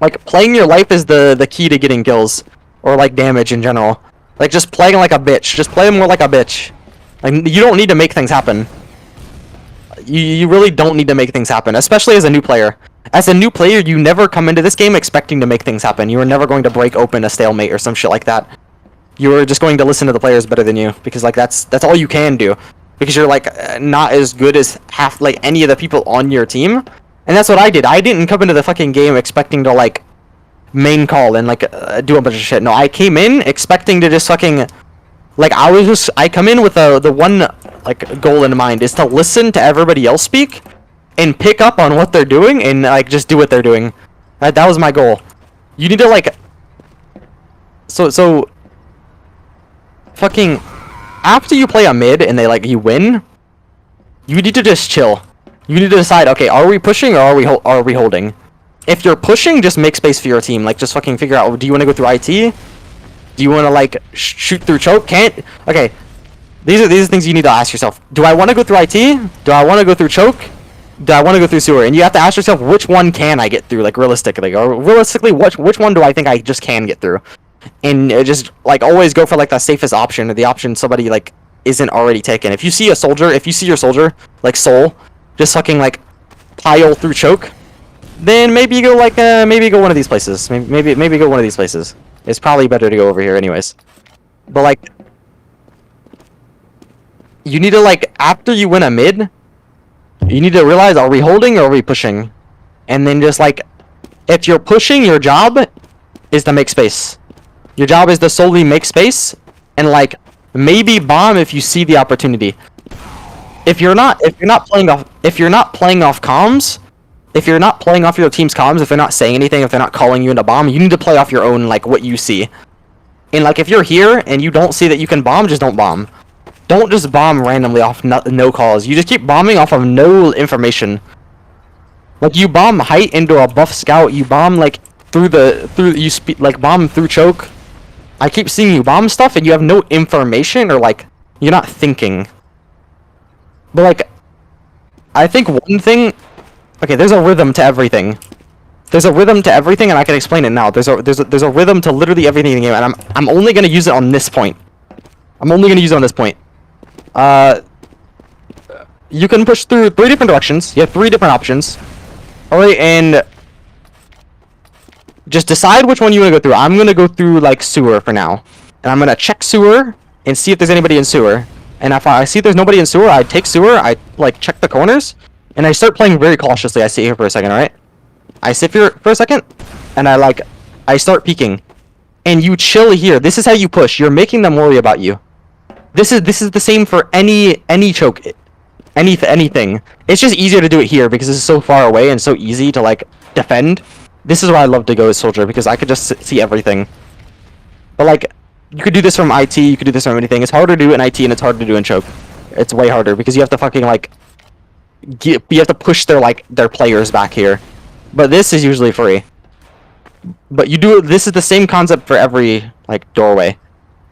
Like playing your life is the key to getting kills or like damage in general. Like just playing like a bitch. Just play more like a bitch. Like you don't need to make things happen. You really don't need to make things happen, especially as a new player. As a new player, you never come into this game expecting to make things happen. You are never going to break open a stalemate or some shit like that. You are just going to listen to the players better than you, because like that's all you can do. Because you're like not as good as half like any of the people on your team. And that's what I did. I didn't come into the fucking game expecting to like main call and like do a bunch of shit. No, I came in expecting to just fucking like, I come in with the one like goal in mind, is to listen to everybody else speak and pick up on what they're doing and like just do what they're doing. That was my goal. You need to like, so fucking after you play a mid and they like you win, you need to just chill. You need to decide, okay, are we pushing or are we holding? If you're pushing, just make space for your team. Like just fucking figure out, do you want to go through IT? Do you want to like shoot through choke? Okay, these are things you need to ask yourself. Do I want to go through IT? Do I want to go through choke? do I want to go through sewer? And you have to ask yourself, which one can I get through, like realistically, or realistically, which one do I think I just can get through? And just like always go for like the safest option, or the option somebody like isn't already taken. If you see a soldier, if you see your soldier like Soul, just fucking like pile through choke, then maybe you go like maybe go one of these places. Maybe go one of these places. It's probably better to go over here anyways. But like, you need to like after you win a mid, you need to realize, are we holding or are we pushing? And then just like, if you're pushing, your job is to make space. Your job is to solely make space and like maybe bomb if you see the opportunity. If you're not playing off comms, if you're not playing off your team's comms, if they're not saying anything, if they're not calling you into bomb, you need to play off your own, like what you see. And like if you're here and you don't see that you can bomb, just don't bomb. Don't just bomb randomly off no calls. You just keep bombing off of no information. Like you bomb height into a buff scout, you bomb like bomb through choke. I keep seeing you bomb stuff and you have no information, or like you're not thinking. But like, I think one thing, okay, there's a rhythm to everything. There's a rhythm to everything, and I can explain it now. There's a rhythm to literally everything in the game, and I'm only gonna use it on this point. I'm only gonna use it on this point. You can push through 3 different directions. You have 3 different options. Alright, and just decide which one you want to go through. I'm gonna go through like sewer for now, and I'm gonna check sewer and see if there's anybody in sewer. And if I see there's nobody in sewer, I take sewer. I like check the corners, and I start playing very cautiously. I sit here for a second, alright? I sit here for a second, and I start peeking, and you chill here. This is how you push. You're making them worry about you. This is the same for any choke, anything. It's just easier to do it here because this is so far away and so easy to like defend. This is where I love to go as soldier, because I could just see everything. But like, you could do this from IT, you could do this from anything. It's harder to do in IT and it's harder to do in choke. It's way harder because you have to fucking like, you have to push their players back here. But this is usually free. But you do, this is the same concept for every like doorway.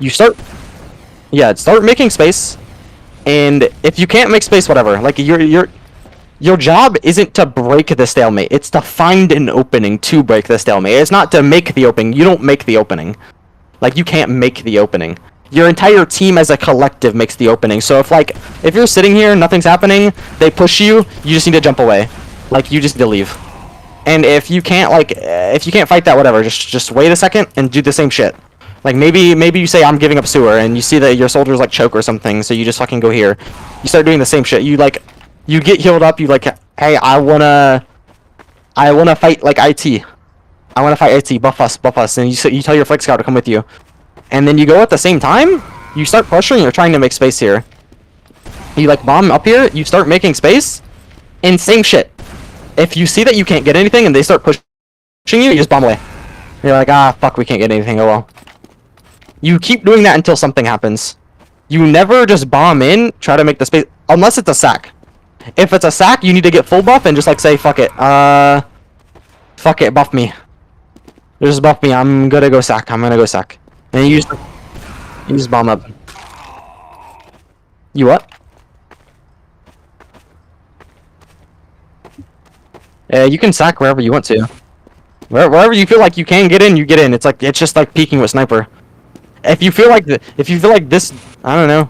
You start making space, and if you can't make space, whatever. Like your job isn't to break the stalemate. It's to find an opening to break the stalemate. It's not to make the opening. You don't make the opening. Like you can't make the opening. Your entire team as a collective makes the opening. So if you're sitting here, nothing's happening, they push you, you just need to jump away. Like you just need to leave. And if you can't fight that, whatever, just wait a second and do the same shit. Like maybe you say I'm giving up sewer, and you see that your soldiers like choke or something, so you just fucking go here. You start doing the same shit. You get healed up. You like, hey, I wanna fight like IT. I wanna fight IT. Buff us. And you tell your flex scout to come with you, and then you go at the same time. You start pressuring. You're trying to make space here. You like bomb up here. You start making space, and same shit. If you see that you can't get anything and they start pushing you, you just bomb away. You're like, ah, fuck, we can't get anything. Oh well. You keep doing that until something happens. You never just bomb in, try to make the space, unless it's a sack. If it's a sack, you need to get full buff and just like say, fuck it. Fuck it, buff me. Just buff me, I'm gonna go sack. And you just bomb up. You what? Yeah, you can sack wherever you want to. Wherever you feel like you can get in, you get in. It's just like peeking with sniper. If you feel like this, I don't know.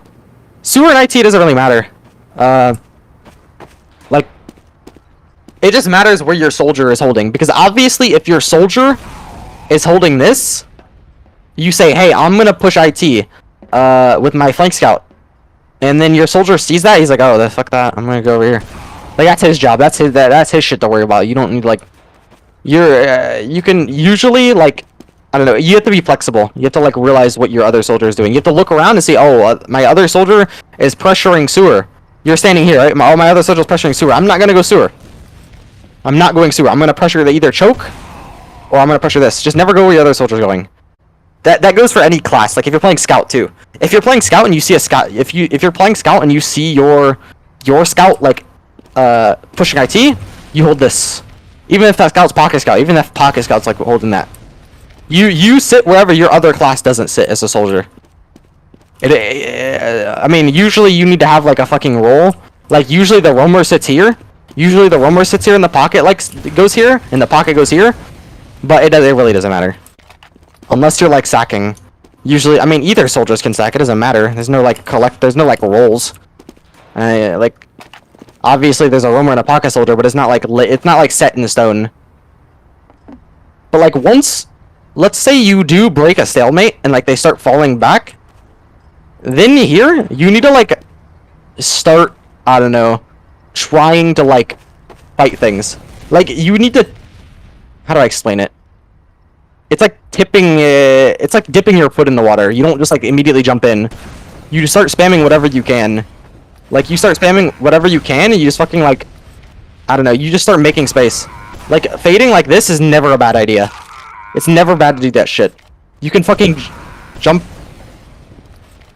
Sewer and IT doesn't really matter. Like, it just matters where your soldier is holding. Because obviously, if your soldier is holding this, you say, hey, I'm gonna push IT with my flank scout. And then your soldier sees that, he's like, oh, fuck that, I'm gonna go over here. Like, that's his job. That's his shit to worry about. You don't need like, you can usually like, I don't know. You have to be flexible. You have to like realize what your other soldier is doing. You have to look around and see, oh, my other soldier is pressuring sewer. You're standing here, right? My other soldier is pressuring sewer. I'm not gonna go sewer. I'm not going sewer. I'm gonna pressure either choke, or I'm gonna pressure this. Just never go where your other soldier's going. That goes for any class. Like if you're playing scout too. If you're playing scout and you see a scout, if you're playing scout and you see your scout like pushing IT, you hold this. Even if that scout's pocket scout, even if pocket scout's like holding that. You sit wherever your other class doesn't sit as a soldier. I mean, usually you need to have like a fucking role. Like usually the roamer sits here, Usually the roamer sits here and the pocket goes here and the pocket goes here, but it really doesn't matter. Unless you're like sacking. Usually, I mean, either soldiers can sack. It doesn't matter. There's no like There's no like rolls. Like, obviously there's a roamer and a pocket soldier, but it's not like set in stone. But like once, let's say you do break a stalemate and like they start falling back, then here you need to like start, I don't know, trying to like fight things. Like you need to, how do I explain it? It's like it's like dipping your foot in the water. You don't just like immediately jump in. You just start spamming whatever you can. Like you start spamming whatever you can and you just fucking like, I don't know, you just start making space. Like fading like this is never a bad idea. It's never bad to do that shit. You can fucking jump.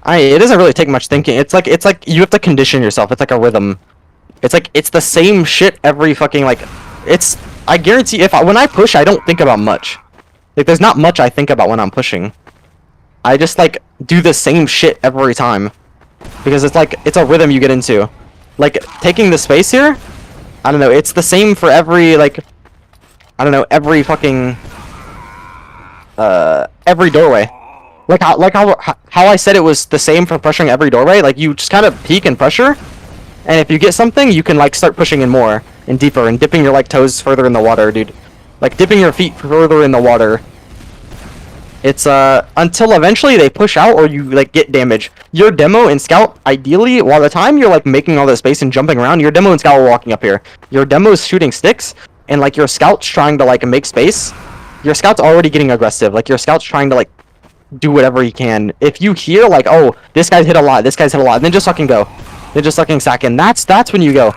It doesn't really take much thinking. It's like you have to condition yourself. It's like a rhythm. It's the same shit every fucking like. I guarantee when I push, I don't think about much. Like there's not much I think about when I'm pushing. I just like do the same shit every time. Because it's a rhythm you get into. Like taking the space here, I don't know, it's the same for every like, I don't know, every fucking every doorway. Like how I said it was the same for pressuring every doorway. Like you just kind of peek and pressure, and if you get something, you can like start pushing in more and deeper and dipping your like toes further in the water, dude. Like dipping your feet further in the water. It's until eventually they push out or you like get damage. Your demo and scout, ideally, while the time you're like making all this space and jumping around, your demo and scout are walking up here. Your demo is shooting sticks, and like your scout's trying to like make space. Your scout's already getting aggressive. Like your scout's trying to like do whatever he can. If you hear like, oh, this guy's hit a lot, then just fucking go. Then just fucking sack in. That's when you go.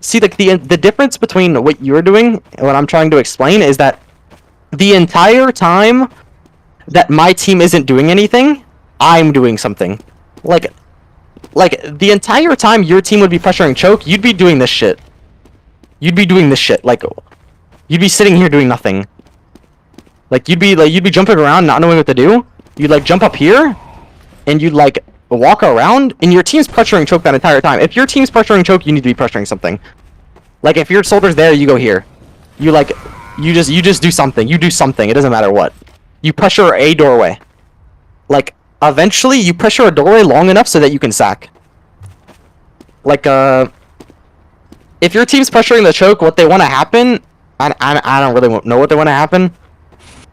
See, like the difference between what you're doing and what I'm trying to explain is that the entire time that my team isn't doing anything, I'm doing something. Like the entire time your team would be pressuring choke, you'd be doing this shit. You'd be doing this shit. Like you'd be sitting here doing nothing. Like you'd be jumping around not knowing what to do. You'd like jump up here and you'd like walk around and your team's pressuring choke that entire time. If your team's pressuring choke, you need to be pressuring something. Like if your soldier's there, you go here. You just do something. You do something. It doesn't matter what. You pressure a doorway. Like eventually you pressure a doorway long enough so that you can sack. Like if your team's pressuring the choke, what they want to happen, I don't really know what they want to happen,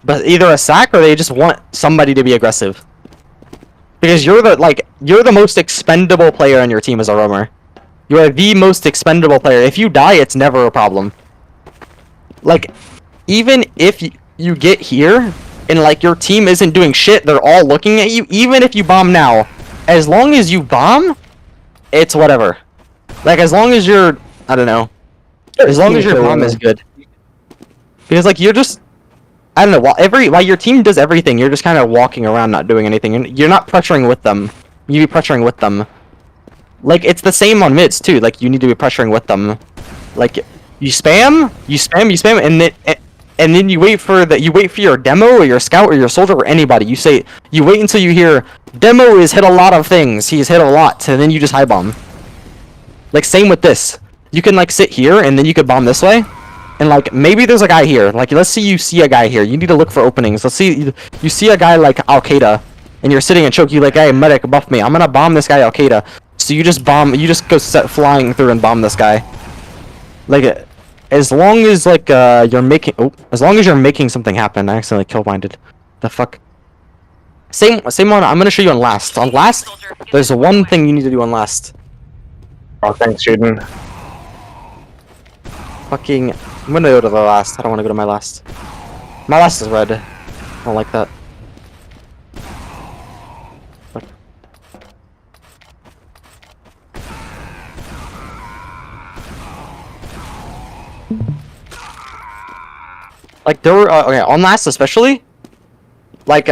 but either a sack or they just want somebody to be aggressive. Because you're the most expendable player on your team as a roamer. You are the most expendable player. If you die, it's never a problem. Like even if you get here and like your team isn't doing shit, they're all looking at you, even if you bomb now, as long as you bomb, it's whatever. Like as long as you're, I don't know, as long as your bomb is good. Because like you're just, I don't know, while your team does everything, you're just kind of walking around not doing anything, and you're not pressuring with them. You be pressuring with them. Like it's the same on mids too, like you need to be pressuring with them. Like you spam, and then you wait for your demo or your scout or your soldier or anybody. You wait until you hear demo has hit a lot of things. He's hit a lot, and then you just high bomb. Like same with this. You can like sit here and then you could bomb this way, and like maybe there's a guy here. Like let's say you see a guy here. You need to look for openings. Let's see you see a guy like Al Qaeda, and you're sitting and choke. You like, hey medic, buff me. I'm gonna bomb this guy Al Qaeda. So you just go flying through and bomb this guy. Like. As long as like you're making something happen. I accidentally kill-minded. The fuck. Same on. I'm gonna show you on last. On last, there's one thing you need to do on last. Oh, thanks, Jaden. Fucking. I'm gonna go to the last. I don't want to go to my last. My last is red. I don't like that. Fuck. Like there were okay on last especially. Like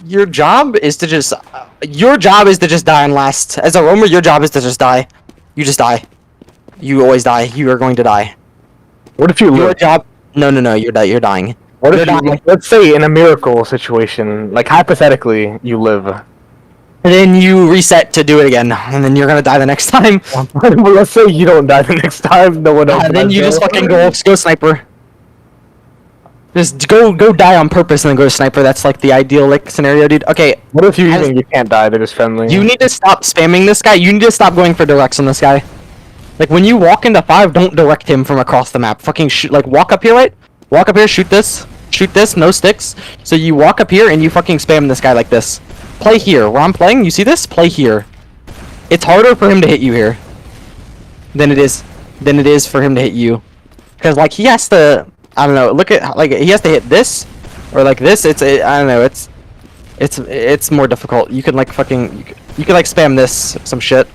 your job is to just die on last. As a roamer, your job is to just die. You just die. You always die. You are going to die. What if you live? Your job? No. You're dying. What if you, let's say in a miracle situation, like hypothetically, you live. And then you reset to do it again, and then you're gonna die the next time. Well, let's say you don't die the next time. No one else. And then dies, you just though. fucking go sniper. Just go die on purpose and then go sniper. That's like the ideal like scenario, dude. Okay, What if you even you can't die? They're just friendly. you need to stop spamming this guy. You need to stop going for directs on this guy. Like when you walk into 5, don't direct him from across the map. Fucking shoot. Like walk up here, right? Walk up here, shoot this, no sticks. So you walk up here and you fucking spam this guy like this. Play here. Where I'm playing, you see this? Play here. It's harder for him to hit you here than it is for him to hit you. Cause like he has to, I don't know. Look at like he has to hit this or like this. I don't know. It's more difficult. You can like fucking you can like spam this some shit.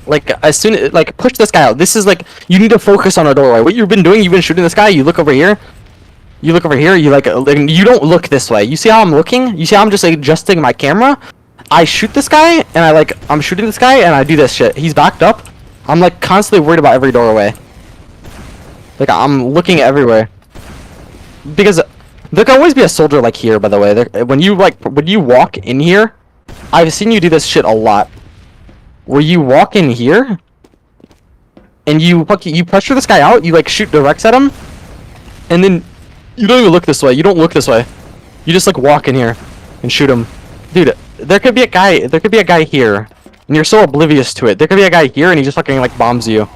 Like as soon as like push this guy out. This is like you need to focus on a doorway. What you've been doing, you've been shooting this guy. You look over here. You look over here. You like you don't look this way. You see how I'm looking? You see how I'm just like, adjusting my camera? I shoot this guy and I'm shooting this guy and I do this shit. He's backed up. I'm like constantly worried about every doorway. Like I'm looking everywhere. Because there can always be a soldier like here, by the way. When you walk in here, I've seen you do this shit a lot. Where you walk in here and you pressure this guy out, you like shoot directs at him, and then you don't even look this way. You don't look this way. You just like walk in here and shoot him. Dude, there could be a guy here, and you're so oblivious to it. There could be a guy here and he just fucking like bombs you.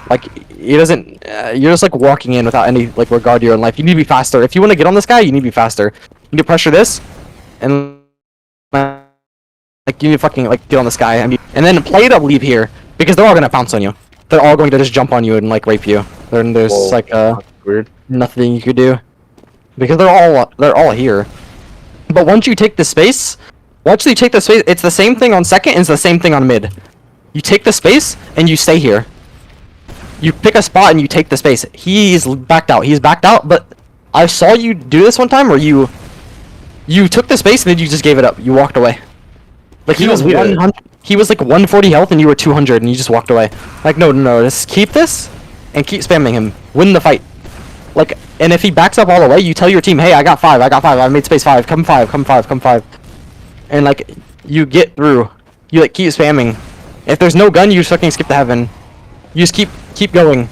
Like he doesn't you're just like walking in without any like regard to your own life. You need to be faster. If you want to get on this guy, you need to be faster. You need to pressure this and like you need to fucking like get on this guy and then play it up, leave here because they're all gonna pounce on you. They're all going to just jump on you and like rape you. There's Whoa, like weird. nothing you could do because they're all here. But once you take the space, it's the same thing on second and it's the same thing on mid. You take the space and you stay here. You pick a spot and you take the space. He's backed out. But I saw you do this one time where you took the space and then you just gave it up. You walked away. Like he was 100. He was like 140 health and you were 200 and you just walked away. Like no, just keep this and keep spamming him. Win the fight. Like, and if he backs up all the way, you tell your team, hey, I got 5. I made space 5. Come 5. And like you get through. You like keep spamming. If there's no gun, you just fucking skip to heaven. You just keep going,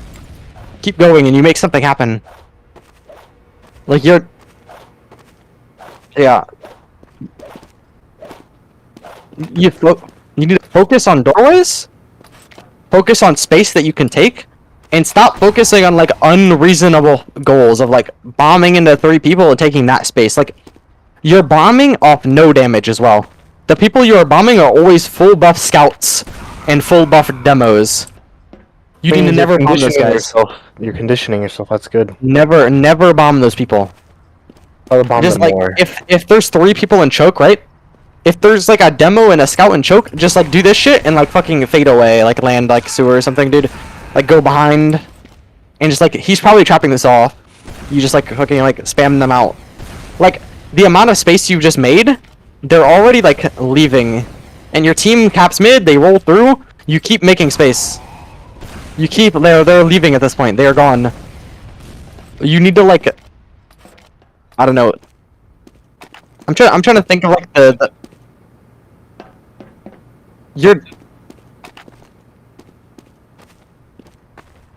and you make something happen. Like yeah. You need to focus on doorways, focus on space that you can take, and stop focusing on like unreasonable goals of like bombing into 3 people and taking that space. Like you're bombing off no damage as well. The people you are bombing are always full buff scouts and full buff demos. You need to never bomb those guys. You're conditioning yourself. That's good. Never bomb those people. I'll bomb Just them like more. if there's 3 people in choke, right? If there's like a demo and a scout in choke, just like do this shit and like fucking fade away, like land like sewer or something, dude. Like go behind, and just like he's probably trapping this off. You just like fucking like spam them out. Like the amount of space you just made, they're already like leaving, and your team caps mid. They roll through. You keep making space. They're leaving at this point. They are gone. You need to like, I don't know. I'm trying to think of like the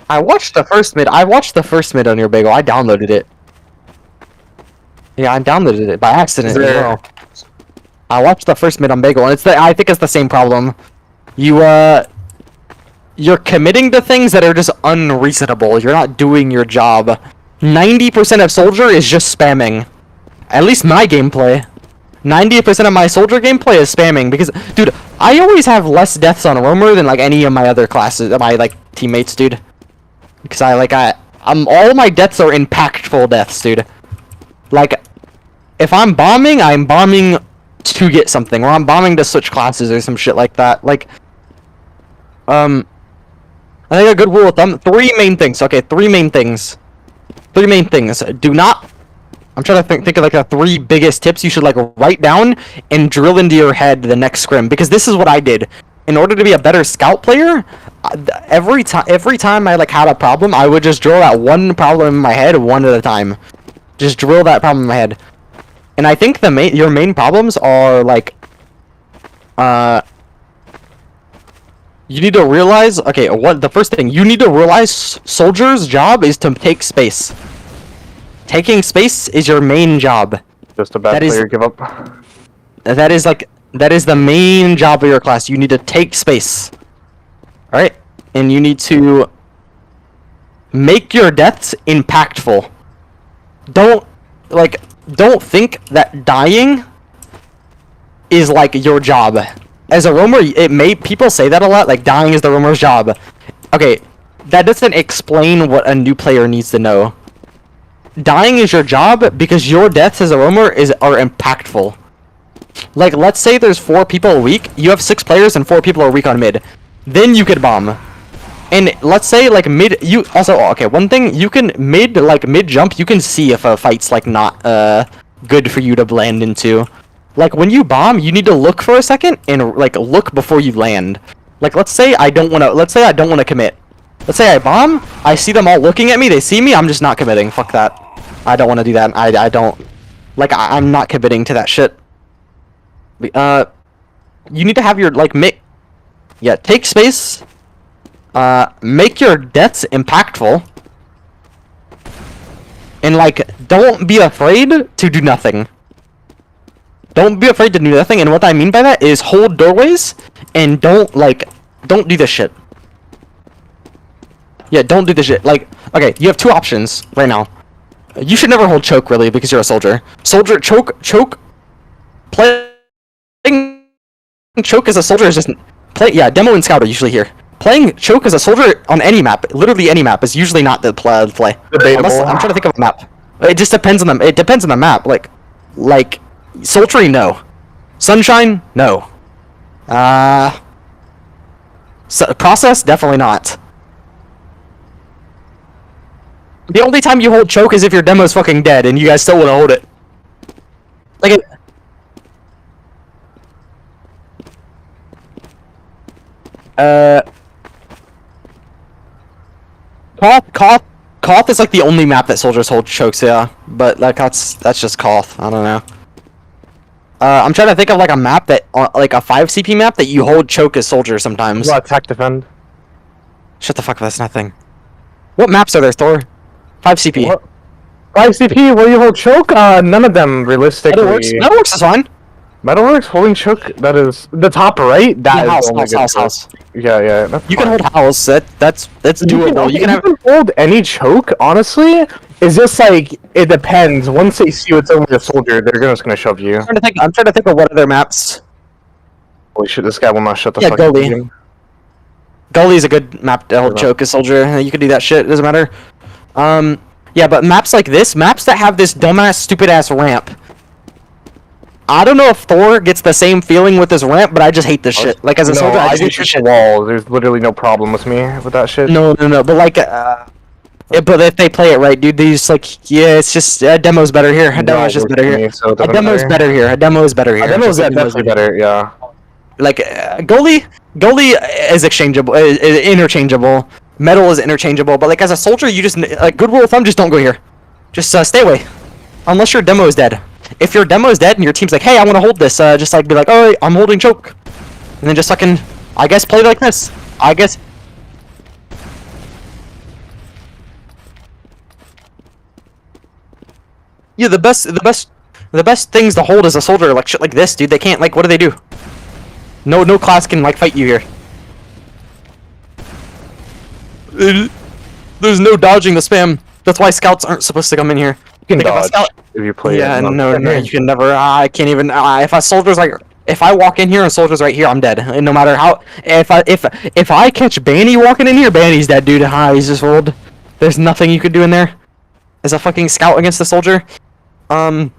I watched the first mid on your bagel. I downloaded it. Yeah, I downloaded it by accident as well. I watched the first mid on bagel, and I think it's the same problem. You're committing to things that are just unreasonable. You're not doing your job. 90% of soldier is just spamming. At least my gameplay. 90% of my soldier gameplay is spamming because, dude, I always have less deaths on roamer than like any of my other classes, my like teammates, dude. Because all my deaths are impactful deaths, dude. Like, if I'm bombing to get something, or I'm bombing to switch classes or some shit like that. Like, I think a good rule of thumb: 3 main things. Okay, 3 main things. 3 main things. Do not. I'm trying to think of like the 3 biggest tips you should like write down and drill into your head the next scrim, because this is what I did. In order to be a better scout player, every time I like had a problem, I would just drill that one problem in my head one at a time. Just drill that problem in my head. And I think your main problems are like, you need to realize, okay, the first thing, you need to realize soldiers' job is to take space. Taking space is your main job. Just a bad player give up. That is the main job of your class. You need to take space. Alright? And you need to make your deaths impactful. Don't think that dying is like your job. As a roamer, people say that a lot, like dying is the roamer's job. Okay, that doesn't explain what a new player needs to know. Dying is your job because your deaths as a roamer are impactful. Like, let's say there's 4 people a week, you have 6 players and 4 people are weak on mid. Then you could bomb. And let's say, like, one thing, you can mid jump, you can see if a fight's, like, not, good for you to blend into. Like, when you bomb, you need to look for a second and, like, look before you land. Like, let's say I don't wanna commit. Let's say I bomb, I see them all looking at me, they see me, I'm just not committing. Fuck that. I don't wanna do that. I'm not committing to that shit. You need to have your, like, take space, make your deaths impactful, and, like, don't be afraid to do nothing. Don't be afraid to do nothing, and what I mean by that is hold doorways, and don't do this shit. Yeah, don't do this shit. Like, okay, you have 2 options right now. You should never hold choke, really, because you're a soldier. Choke, playing choke as a soldier is just... demo and scout are usually here. Playing choke as a soldier on any map, literally any map, is usually not the play. Unless, I'm trying to think of a map. It just depends on the... It depends on the map. Like... Sultry, no. Sunshine, no. Process, definitely not. The only time you hold choke is if your demo's fucking dead and you guys still want to hold it. Like Koth is like the only map that soldiers hold chokes, yeah. But like that's just Koth. I don't know. I'm trying to think of like a map that like a 5 CP map that you hold choke as soldier sometimes. Attack defend. Shut the fuck up, that's nothing. What maps are there, Thor? 5 CP. What? 5 CP, will you hold choke? None of them realistically. Metalworks is fine. Metalworks holding choke, that is the top right. That is house. Yeah. You can hold house. That's doable. You can hold any choke. Honestly, it's just like it depends. Once they see what's over the soldier, they're just gonna shove you. I'm trying to think of what other maps. Holy shit! This guy will not shut the fuck up. Gully. Gully's a good map to hold choke as soldier. You can do that shit. It doesn't matter. Yeah, but maps like this, maps that have this dumbass, stupid ass ramp. I don't know if Thor gets the same feeling with this ramp, but I just hate this shit. Like as a soldier, I just hate this wall. There's literally no problem with me with that shit. No. But like, but if they play it right, dude, these like, yeah, it's just demo's better here. A demo is just better here. A demo is better here. A demo is better here. A demo is definitely better. Yeah. Like goalie is exchangeable, is interchangeable. Metal is interchangeable, but like as a soldier, you just like good rule of thumb, just don't go here. Just stay away, unless your demo is dead. If your demo is dead and your team's like, hey, I want to hold this, just like be like, oh, I'm holding choke, and then just fucking, I guess play like this. I guess. Yeah, the best things to hold as a soldier, like shit like this, dude. They can't like, what do they do? No class can like fight you here. There's no dodging the spam. That's why scouts aren't supposed to come in here. You can dodge if you play. Yeah, no, you can never. I can't even. If a soldier's like, if I walk in here and a soldier's right here, I'm dead. And no matter how, if I catch Banny walking in here, Banny's dead, dude. He's just rolled. There's nothing you could do in there. As a fucking scout against a soldier. You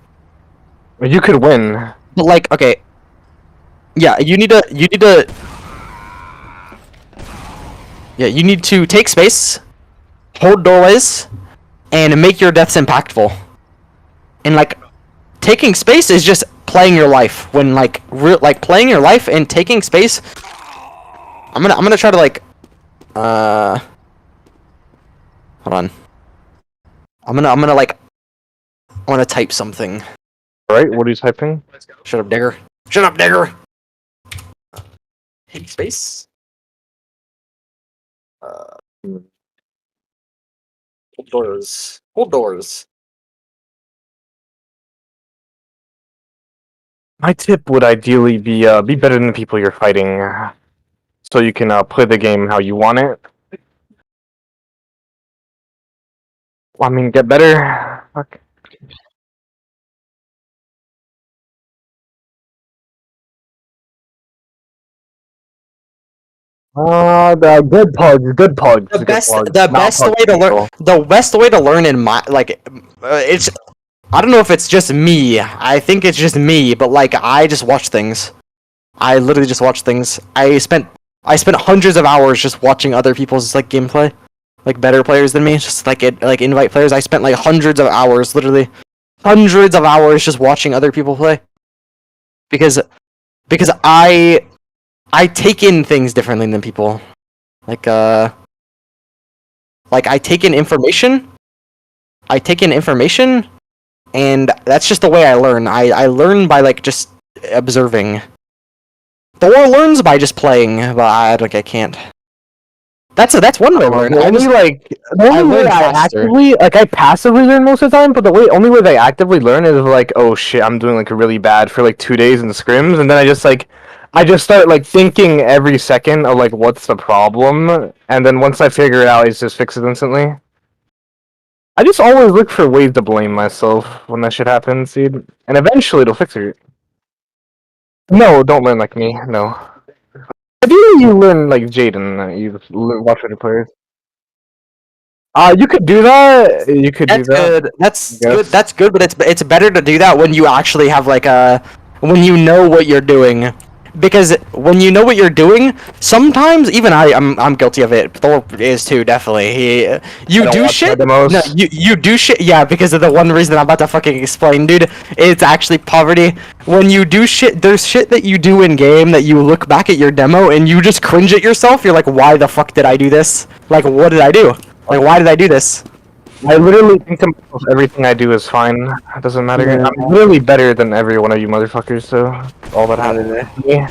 could win. But like, okay. Yeah, you need to. Yeah, you need to take space, hold doorways, and make your deaths impactful. And like, taking space is just playing your life. When like, playing your life and taking space. I'm gonna try to like, hold on. I'm gonna type something. Alright, what are you typing? Shut up, digger. Shut up, digger. Hit space. Hold doors. Hold doors. My tip would ideally be better than the people you're fighting, so you can play the game how you want it. I mean, get better. Fuck. The good pugs, good pugs. The good best, pugs, the not best pug way to learn, people. the best way to learn in my it's. I don't know if it's just me. I think it's just me, but like I just watch things. I literally just watch things. I spent hundreds of hours just watching other people's like gameplay, like better players than me, just like like invite players. I spent like hundreds of hours, literally hundreds of hours just watching other people play, because I take in things differently than people. Like I take in information. I take in information, and that's just the way I learn. I learn by like just observing. Thor learns by just playing, but I can't. That's one way to learn. The I only just, the I only way learn I faster. actively I passively learn most of the time, but the only way that I actively learn is like, oh shit, I'm doing like really bad for like 2 days in the scrims, and then I just start like thinking every second of like what's the problem, and then once I figure it out, I just fix it instantly. I just always look for ways to blame myself when that shit happens, dude, and eventually it'll fix it. No, don't learn like me. No. Ideally, you learn like Jaden. You watch other players. You could do that. You could do That's that. good. That's Yes. good. That's good. But it's better to do that when you actually have like when you know what you're doing. Because when you know what you're doing, sometimes even I'm guilty of it. Thor is too, definitely. You don't do watch shit. my demos. No, you do shit. Yeah, because of the one reason I'm about to fucking explain, dude. It's actually poverty. When you do shit, there's shit that you do in game that you look back at your demo and you just cringe at yourself. You're like, why the fuck did I do this? Like, what did I do? Like, why did I do this? I literally think to myself, everything I do is fine. It doesn't matter. Yeah. I'm literally better than every one of you motherfuckers. So all that happens. Yeah.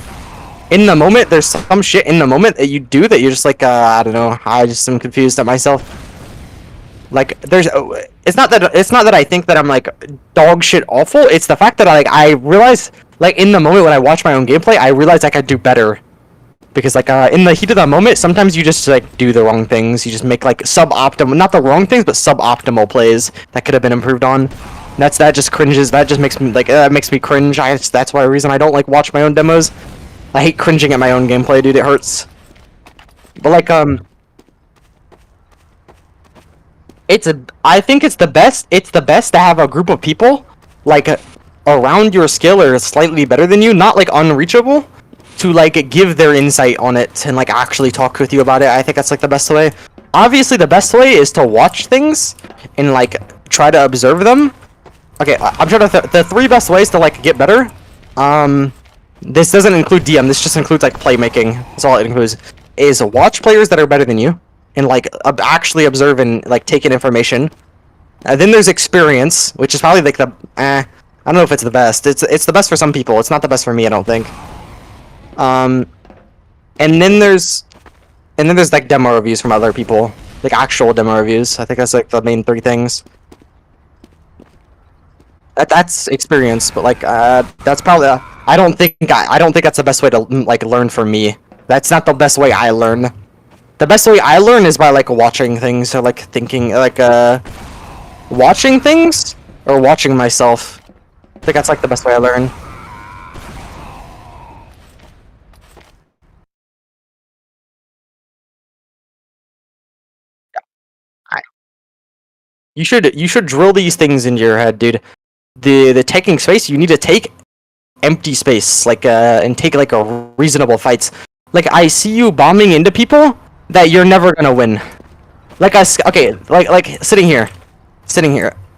In the moment, there's some shit in the moment that you do that you're just like, I don't know. I just am confused at myself. Like, it's not that I think that I'm like dog shit awful. It's the fact that I realize, like, in the moment when I watch my own gameplay, I realize I could do better. Because like in the heat of the moment, sometimes you just like do the wrong things. You just make like suboptimal, not the wrong things, but suboptimal plays that could have been improved on. That just cringes. That just makes me like makes me cringe. That's why reason I don't like watch my own demos. I hate cringing at my own gameplay, dude. It hurts. But like I think it's the best. It's the best to have a group of people like around your skill or slightly better than you, not like unreachable, to like give their insight on it and like actually talk with you about it. I think that's like the best way. Obviously, the best way is to watch things and like try to observe them. Okay, I'm trying to the three best ways to like get better. This doesn't include DM. This just includes like playmaking. That's all it includes. Is watch players that are better than you and like actually observe and like take in information. Then there's experience, which is probably like the I don't know if it's the best. It's the best for some people. It's not the best for me, I don't think. And then there's like demo reviews from other people, like actual demo reviews. I think that's like the main three things. That's experience, but like that's probably I don't think that's the best way to like learn for me. That's not the best way I learn. The best way I learn is by like watching things or like thinking like watching things or watching myself. I think that's like the best way I learn. You should drill these things into your head, dude. The taking space, you need to take empty space, like and take like a reasonable fights. Like I see you bombing into people that you're never gonna win. Like okay, like sitting here.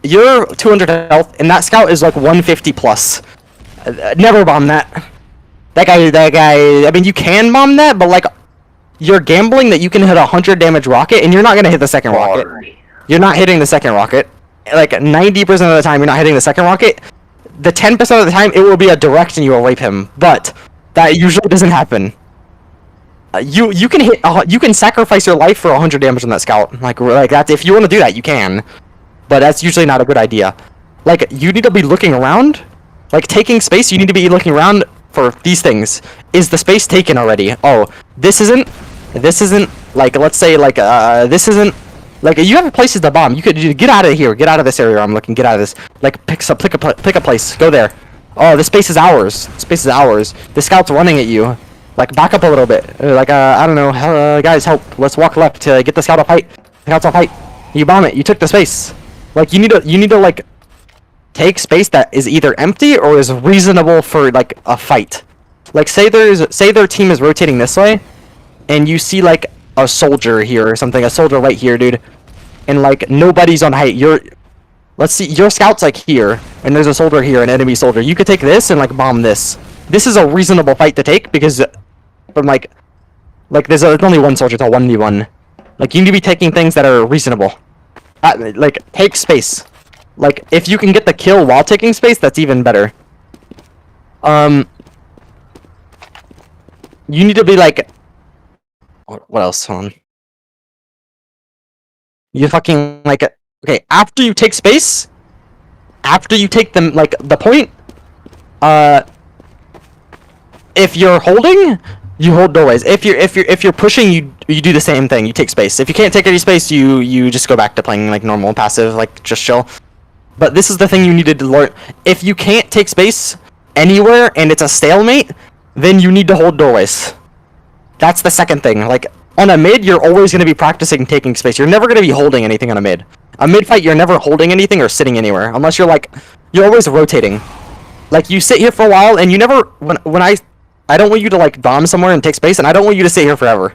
You're 200 health, and that scout is like 150 plus. Never bomb that. That guy. I mean, you can bomb that, but like you're gambling that you can hit a 100 damage rocket, and you're not gonna hit the second rocket. You're not hitting the second rocket. Like 90% of the time, you're not hitting the second rocket. the 10% of the time it will be a direct and you will rape him, but that usually doesn't happen. You can hit you can sacrifice your life for 100 damage on that scout. Like that, if you want to do that, you can, but that's usually not a good idea. Like, you need to be looking around. Like, taking space, you need to be looking around for these things. Is the space taken already? Oh, this isn't, like, let's say, like, this isn't, like, you have places to bomb. You could get out of here, get out of this area I'm looking, get out of this. Like, pick a place, go there. Oh, this space is ours. Space is ours. The scout's running at you. Like, back up a little bit. Like, I don't know, guys, help. Let's walk left to get the scout off height. The scout's off height. You bomb it, you took the space. Like, you need to, like, take space that is either empty or is reasonable for like a fight. Like say their team is rotating this way, and you see like a soldier here or something, a soldier right here, dude, and like nobody's on height. Let's see, your scout's like here, and there's a soldier here, an enemy soldier. You could take this and like bomb this. This is a reasonable fight to take because from like there's only one soldier, it's a 1v1. Like you need to be taking things that are reasonable. Like take space. Like, if you can get the kill while taking space, that's even better. You need to be like... What else? Hold on. You fucking, like... Okay, after you take space... After you take them, like, the point... If you're holding, you hold doorways. If you're pushing, you do the same thing. You take space. If you can't take any space, you just go back to playing, like, normal, passive, like, just chill. But this is the thing you needed to learn. If you can't take space anywhere and it's a stalemate, then you need to hold doorways. That's the second thing. Like, on a mid, you're always going to be practicing taking space. You're never going to be holding anything on a mid. A mid fight, you're never holding anything or sitting anywhere. Unless you're like, you're always rotating. Like, you sit here for a while and you never, when I don't want you to like bomb somewhere and take space, and I don't want you to sit here forever.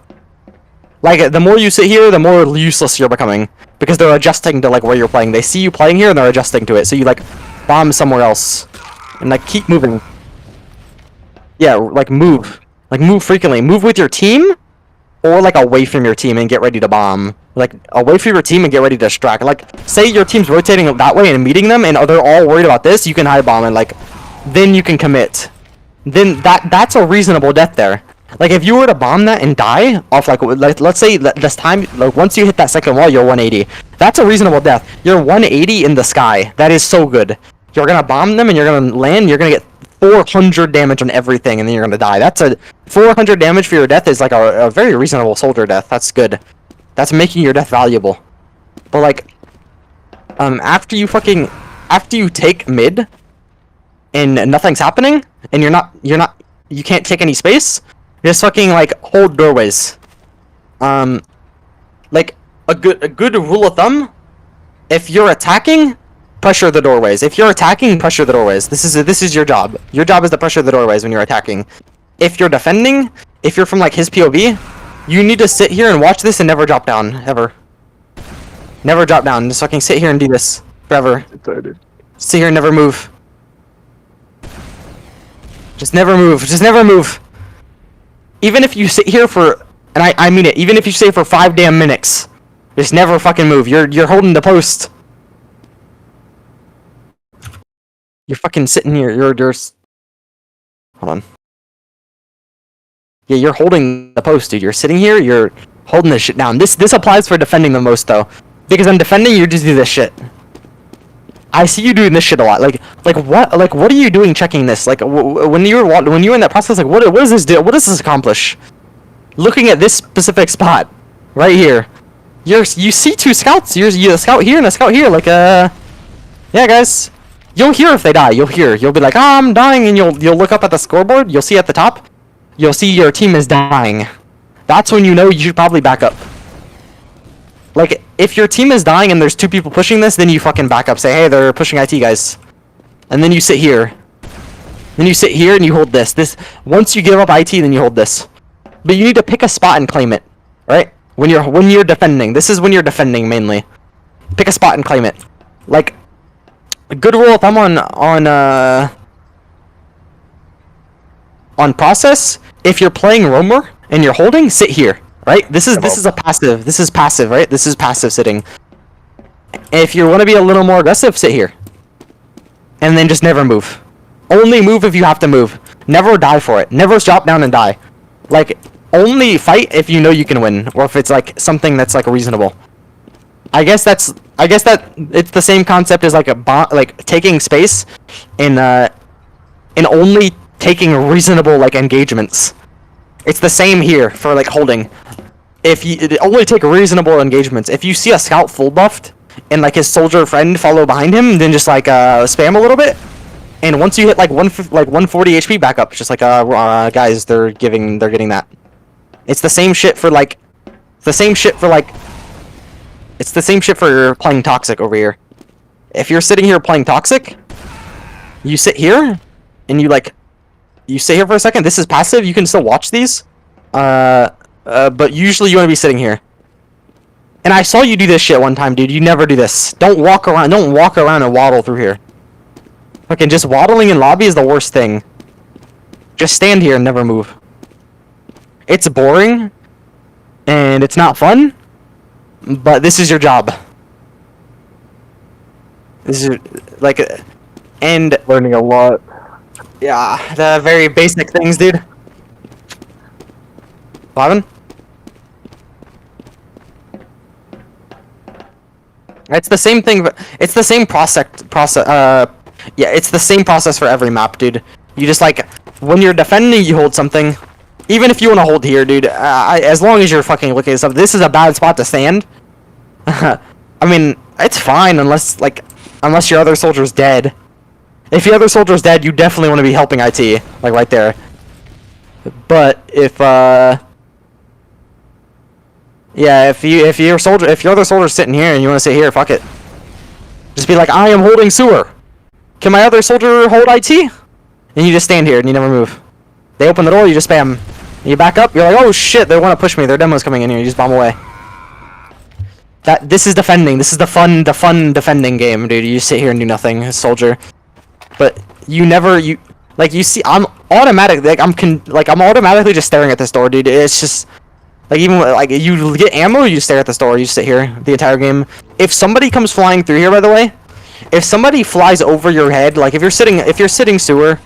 Like, the more you sit here, the more useless you're becoming. Because they're adjusting to, like, where you're playing. They see you playing here, and they're adjusting to it. So you, like, bomb somewhere else. And, like, keep moving. Yeah, like, move. Like, move frequently. Move with your team, or, like, away from your team and get ready to bomb. Like, away from your team and get ready to strike. Like, say your team's rotating that way and meeting them, and they're all worried about this, you can high bomb, and, like, then you can commit. Then that's a reasonable death there. Like, if you were to bomb that and die off, like let's say this time, like, once you hit that second wall, you're 180. That's a reasonable death. You're 180 in the sky. That is so good. You're gonna bomb them, and you're gonna land, you're gonna get 400 damage on everything, and then you're gonna die. That's a 400 damage for your death is, like, a very reasonable soldier death. That's good. That's making your death valuable. But, like, after you take mid, and nothing's happening, and you can't take any space, just fucking, like, hold doorways. Like, a good rule of thumb, if you're attacking, pressure the doorways. If you're attacking, pressure the doorways. This is your job. Your job is to pressure the doorways when you're attacking. If you're defending, if you're from, like, his POV, you need to sit here and watch this and never drop down, ever. Never drop down. Just fucking sit here and do this forever. Sit here and never move. Just never move. Just never move. Even if you sit here for, and I mean it, even if you stay for 5 damn minutes, just never fucking move. You're holding the post. You're fucking sitting here. You're hold on. Yeah, you're holding the post, dude. You're sitting here. You're holding this shit down. This applies for defending the most though, because I'm defending. You just do this shit. I see you doing this shit a lot. Like what are you doing checking this? Like, when you're in that process, like, what does this do? What does this accomplish? Looking at this specific spot, right here, you see 2 scouts. You're a scout here and a scout here. Like, yeah, guys, you'll hear if they die. You'll be like, oh, I'm dying, and you'll look up at the scoreboard. You'll see at the top, you'll see your team is dying. That's when you know you should probably back up. Like, if your team is dying and there's 2 people pushing this, then you fucking back up. Say, hey, they're pushing IT, guys. And then you sit here. Then you sit here and you hold this. Once you give up IT, then you hold this. But you need to pick a spot and claim it, right? When you're defending. This is when you're defending mainly. Pick a spot and claim it. Like, a good rule of thumb on process, if you're playing roamer and you're holding, sit here. Right? This is a passive. This is passive, right? This is passive sitting. And if you want to be a little more aggressive, sit here. and then just never move. Only move if you have to move. Never die for it. Never drop down and die. Like, only fight if you know you can win, or if it's like something that's like reasonable. I guess that it's the same concept as like like taking space in only taking reasonable like engagements. It's the same here for like holding. If you only take reasonable engagements. If you see a scout full buffed and like his soldier friend follow behind him, then just like spam a little bit. And once you hit like 140 HP back up, it's just like guys, they're getting that. It's the same shit for like it's the same shit for playing Toxic over here. If you're sitting here playing Toxic, you sit here and you sit here for a second. This is passive. You can still watch these. But usually you want to be sitting here. And I saw you do this shit one time, dude. You never do this. Don't walk around and waddle through here. Fucking just waddling in lobby is the worst thing. Just stand here and never move. It's boring, and it's not fun, but this is your job. This is like, and Learning a lot. yeah, the very basic things, dude. Bobin? It's the same thing, but it's the same yeah, it's the same process for every map, dude. You just like, when you're defending, you hold something. Even if you want to hold here, dude, as long as you're fucking looking at stuff, this is a bad spot to stand. I mean, it's fine unless your other soldier's dead. If your other soldier's dead, you definitely want to be helping IT, like right there. But if yeah, if your other soldier's sitting here and you want to sit here, fuck it. Just be like, I am holding sewer. Can my other soldier hold IT? And you just stand here and you never move. They open the door, you just spam. You back up, you're like, oh shit, they want to push me. Their demo's coming in here. You just bomb away. This is defending. This is the fun defending game, dude. You sit here and do nothing, soldier. But you see, I'm automatically I'm automatically just staring at this door, dude. It's just like, even like you get ammo, you stare at this door. You sit here the entire game. If somebody comes flying through here, by the way, if somebody flies over your head, like if you're sitting sewer,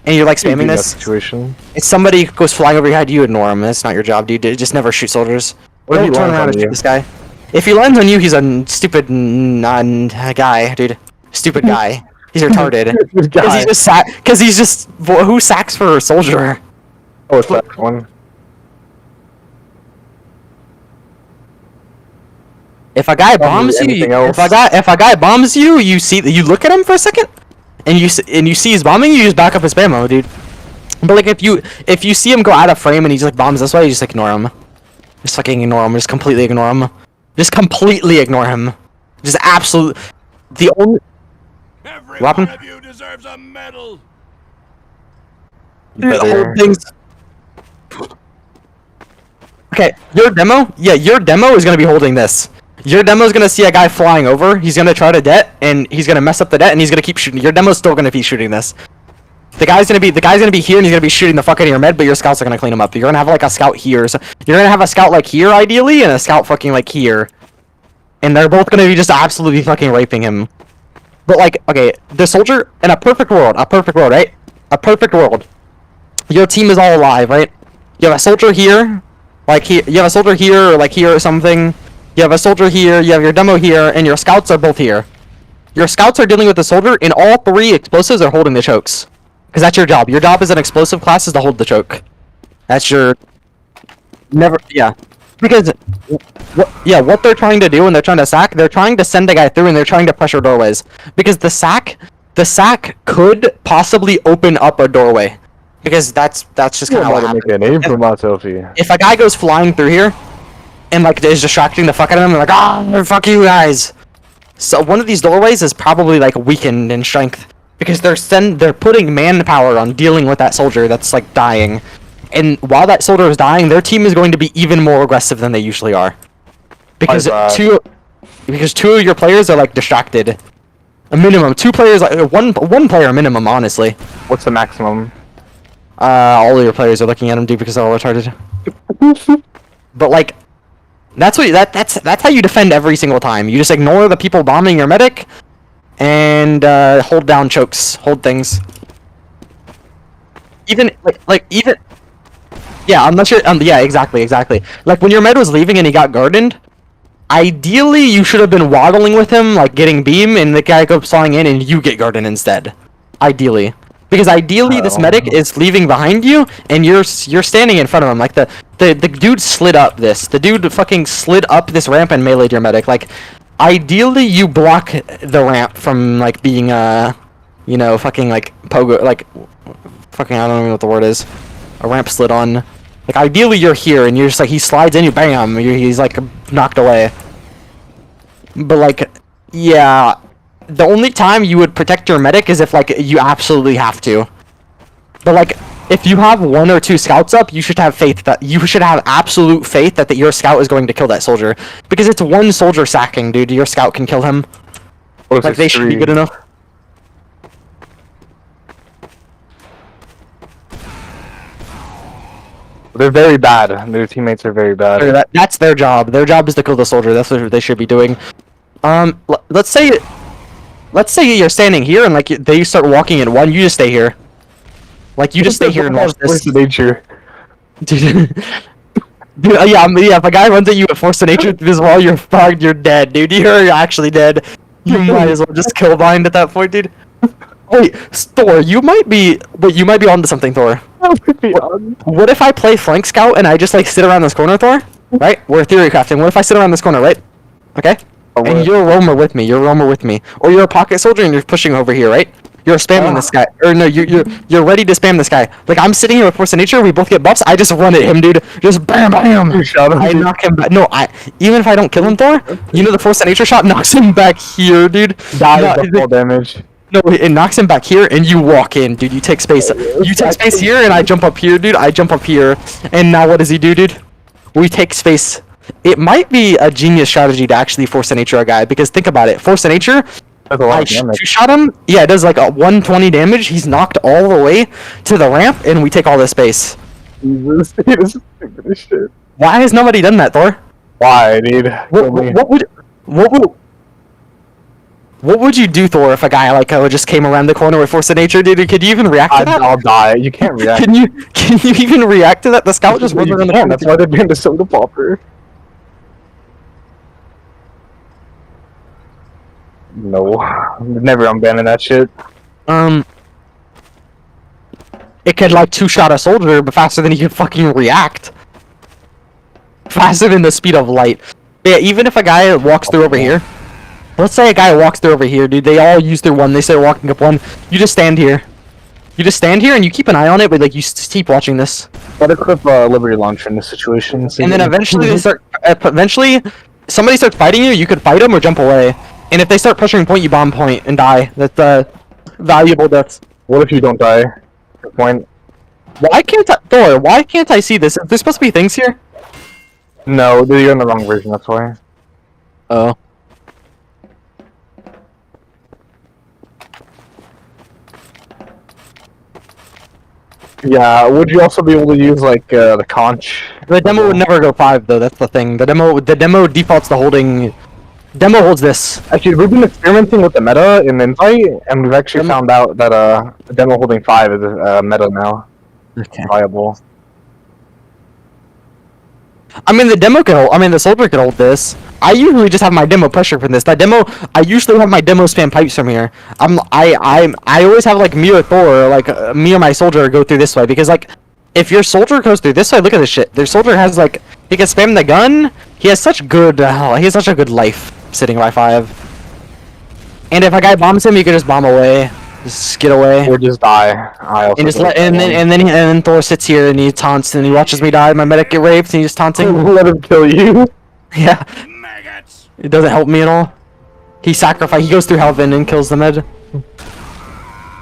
and you're like spamming this situation, if somebody goes flying over your head, you ignore him. That's not your job, dude. Just never shoot soldiers. What if Don't he turn lands around on and shoot you? this guy. If he lands on you, he's a stupid guy, dude. Stupid guy. He's retarded. Because he's just who sacks for a soldier? Oh, it's that one. If a guy bombs you, if a guy bombs you, you look at him for a second, and you see he's bombing you, just back up his spammo, dude. But like if you see him go out of frame and he's like bombs this way, you just ignore him. Just fucking ignore him. Just completely ignore him. Just completely ignore him. Just absolute. The only. Every What one happened? of you deserves a medal. Dude, hold things. Okay, your demo. Yeah, your demo is gonna be holding this. Your demo's gonna see a guy flying over. He's gonna try to det, and he's gonna mess up the det, and he's gonna keep shooting. Your demo's still gonna be shooting this. The guy's gonna be here, and he's gonna be shooting the fuck out of your med, but your scouts are gonna clean him up. You're gonna have like a scout here. So you're gonna have a scout like here, ideally, and a scout fucking like here, and they're both gonna be just absolutely fucking raping him. But like, okay, the soldier in a perfect world, right? A perfect world. Your team is all alive, right? You have a soldier here, like here. You have a soldier here, or like here or something. You have a soldier here. You have your demo here, and your scouts are both here. Your scouts are dealing with the soldier, and all three explosives are holding the chokes. Because that's your job. Your job as an explosive class is to hold the choke. That's your... Yeah. Because... what they're trying to do when they're trying to sack, they're trying to send a guy through and they're trying to pressure doorways. Because the sack could possibly open up a doorway. Because that's just kind of what happens. Make a name for myself here. If a guy goes flying through here, and like is distracting the fuck out of them, they're like, ah, fuck you guys. So one of these doorways is probably like weakened in strength. Because they're putting manpower on dealing with that soldier that's like dying, and while that soldier is dying, their team is going to be even more aggressive than they usually are. Because two of your players are like distracted. A minimum, 2 players, like one player minimum, honestly. What's the maximum? All of your players are looking at him, dude, because they're all retarded. But like, that's how you defend every single time. You just ignore the people bombing your medic. and hold down chokes, hold things. Even even yeah, unless you're yeah, exactly. Like when your med was leaving and he got gardened, ideally you should have been waddling with him, like getting beam, and the guy goes flying in and you get garden instead. Ideally. Because ideally this medic is leaving behind you and you're standing in front of him. Like the dude slid up this. The dude fucking slid up this ramp and meleeed your medic. Like ideally you block the ramp from like being you know, fucking like pogo, like fucking, I don't even know what the word is. A ramp slid on. Like ideally you're here and you're just like, he slides in you, bam, he's like knocked away. But like, yeah, the only time you would protect your medic is if like you absolutely have to. But like, if you have 1 or 2 scouts up, you should have faith that you should have absolute faith that your scout is going to kill that soldier, because it's 1 soldier sacking, dude. Your scout can kill him. Like they should be good enough. They're very bad. Their teammates are very bad. That's their job. Their job is to kill the soldier. That's what they should be doing. Let's say you're standing here and like they start walking in 1. You just stay here. Like you just stay here and watch this. Nature. Dude, yeah, if a guy runs at you at force of nature through this wall, you're fucked. You're dead, dude. You're actually dead. You might as well just kill bind at that point, dude. Wait, Thor, you might be onto something, Thor. What if I play flank scout and I just like sit around this corner, Thor? Right? We're theory crafting. What if I sit around this corner, right? Okay? And you're a roamer with me. Or you're a pocket soldier and you're pushing over here, right? You're spamming this guy. Or no, you're ready to spam this guy. Like I'm sitting here with force of nature, we both get buffs, I just run at him, dude. Just bam bam. I knock him back. No, even if I don't kill him, Thor, you know the force of nature shot knocks him back here, dude. Full damage. No, it knocks him back here, and you walk in, dude. You take space. You take space here, and I jump up here, dude. I jump up here, and now what does he do, dude? We take space. It might be a genius strategy to actually force a nature a guy, because think about it. Force a nature, I two-shot him. Yeah, it does like a 120 damage. He's knocked all the way to the ramp, and we take all this space. Why has nobody done that, Thor? Why, dude? What would you do, Thor, if a guy like just came around the corner with force of nature, dude? Could you even react to that? I'll die. You can't react. Can you even react to that? The scout just runs around the corner. That's why they're doing the soda popper. No, never unbanning that shit. It could like two-shot a soldier, but faster than he can fucking react. Faster than the speed of light. Yeah, even if a guy walks through over here. Let's say a guy walks through over here, dude. They all use their 1. They start walking up 1. You just stand here. You just stand here and you keep an eye on it, but like you keep watching this. Gotta equip Liberty Launcher in this situation. And then eventually they start. Eventually, somebody starts fighting you. You could fight them or jump away. And if they start pressuring point, you bomb point and die. That's valuable deaths. What if you don't die? Good point. Why can't I, Thor? Why can't I see this? There's supposed to be things here. No, you're in the wrong version. That's why. Oh. Yeah, would you also be able to use like the conch? The demo would never go 5 though. That's the thing. The demo defaults to holding. Demo holds this. Actually, we've been experimenting with the meta in Invite, and we've actually found out that the demo holding 5 is meta now. Okay. Viable. I mean, the soldier could hold this. I usually just have my demo pressure from this. That demo, I usually have my demo spam pipes from here. I always have like me or Thor, or like me or my soldier go through this way, because like if your soldier goes through this way, look at this shit. Their soldier has like he can spam the gun. He has such good such a good life sitting by 5. And if a guy bombs him, you can just bomb away. Just get away. Or just die. And then Thor sits here and he taunts and he watches me die. My medic get raped and he's just taunting. Let him kill you. Yeah. Maggots. It doesn't help me at all. He goes through Heaven and kills the med.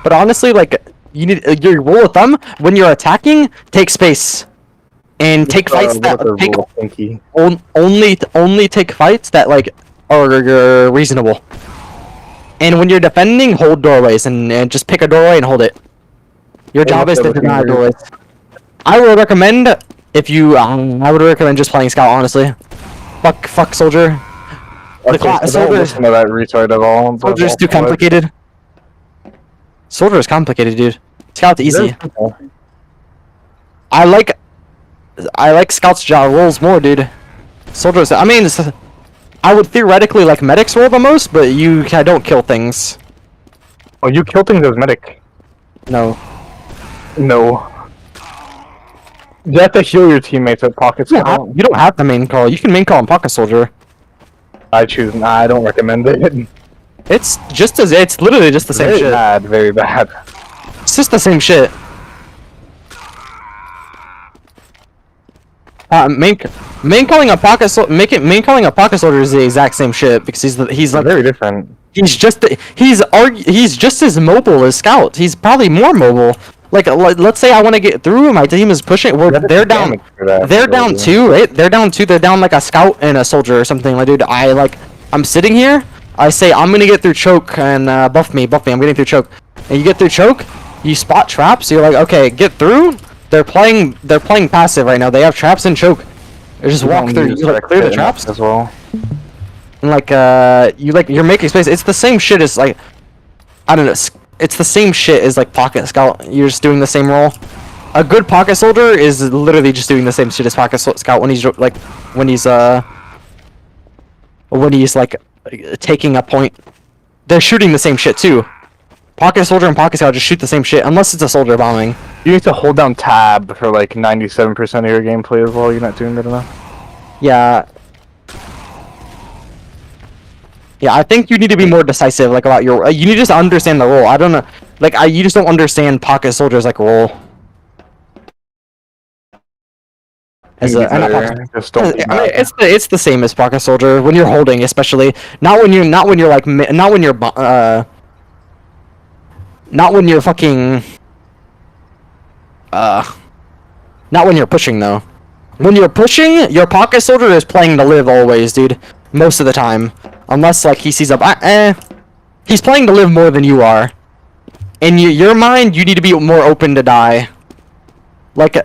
But honestly, like you need your rule of thumb when you're attacking, take space. And take fights that only take fights that like are reasonable. And when you're defending, hold doorways and just pick a doorway and hold it. Your job is to deny doorways. I would recommend I would recommend just playing scout, honestly. Fuck soldier. Okay, class so don't soldier. listen to that retard at all. Soldier is too complicated. Soldier is complicated, dude. Scout's easy. I like Scout's job roles more, dude. Soldiers. I mean, I would theoretically like medics roll the most, but I don't kill things. Oh, you kill things as medic. No. No. You have to heal your teammates at pocket scout. You don't have to main call. You can main call on pocket soldier. I choose. Nah, I don't recommend it. It's literally just the same Very shit. bad. Very bad. It's just the same shit. Main calling a pocket main calling a pocket soldier is the exact same shit because he's like Very different. he's just as mobile as Scout. He's probably more mobile. Like let's say I want to get through, my team is pushing. They're down. They're down 2, right? They're down 2. They're down like a Scout and a soldier or something. Like, dude, I'm sitting here. I say I'm gonna get through choke and buff me. I'm getting through choke. And you get through choke. You spot traps. You're like, okay, get through. They're playing passive right now. They have traps and choke. They just walk through. You like clear the traps as well. and you're making space. It's the same shit as like, I don't know. It's the same shit as like pocket scout. You're just doing the same role. A good pocket soldier is literally just doing the same shit as pocket scout when he's like taking a point. They're shooting the same shit too. Pocket soldier and pocket scout just shoot the same shit unless it's a soldier bombing. You need to hold down tab for like 97% of your gameplay as well. You're not doing good enough. Yeah. Yeah, I think you need to be more decisive, like about your. You need to just understand the role. I don't know, like you just don't understand pocket soldiers like role. As a, Just don't be I mean, mad. it's the same as pocket soldier when you're holding, especially not when you're fucking not when you're pushing though. When you're pushing, your pocket soldier is playing to live always, dude. Most of the time, unless like he sees a he's playing to live more than you are. In your mind, you need to be more open to die. Like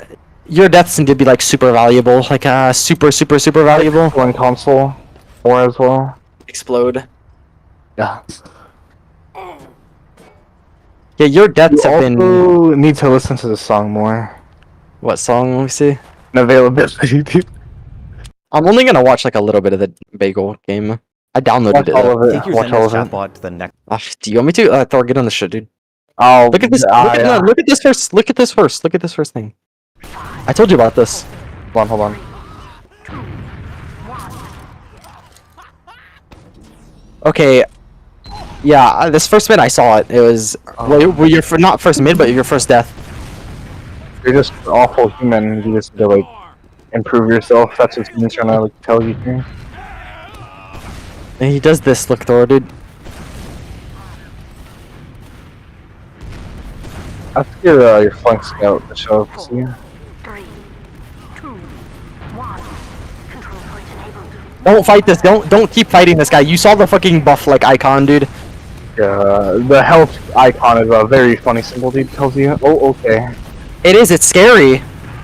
your deaths need to be like super valuable, like super valuable. One console, or as well. Explode. Yeah. Yeah, your deaths You have been. also need to listen to the song more. What song? Let me see. Availability, dude. I'm only gonna watch like a little bit of the bagel game. I downloaded Watch it. all of it. Take your Watch all Zendesk of it. chatbot to the next. Do you want me to? Thor, get on the shit, dude. Oh, Look at this. yeah. Look at this first. Look at this first. Look at this first thing. I told you about this. Hold on. Okay. Yeah, this first mid I saw it. It was well, your not first mid, but your first death. You're just an awful human. You just need to like improve yourself. That's what he's trying to like tell you here. And he does this. Look, Thor, dude. Let's get your flank scout to show up. See? 3, 2, 1. Control point enabled. Don't fight this. Don't keep fighting this guy. You saw the fucking buff like icon, dude. The health icon is a very funny symbol. Dude tells you. Oh, okay. It is. It's scary.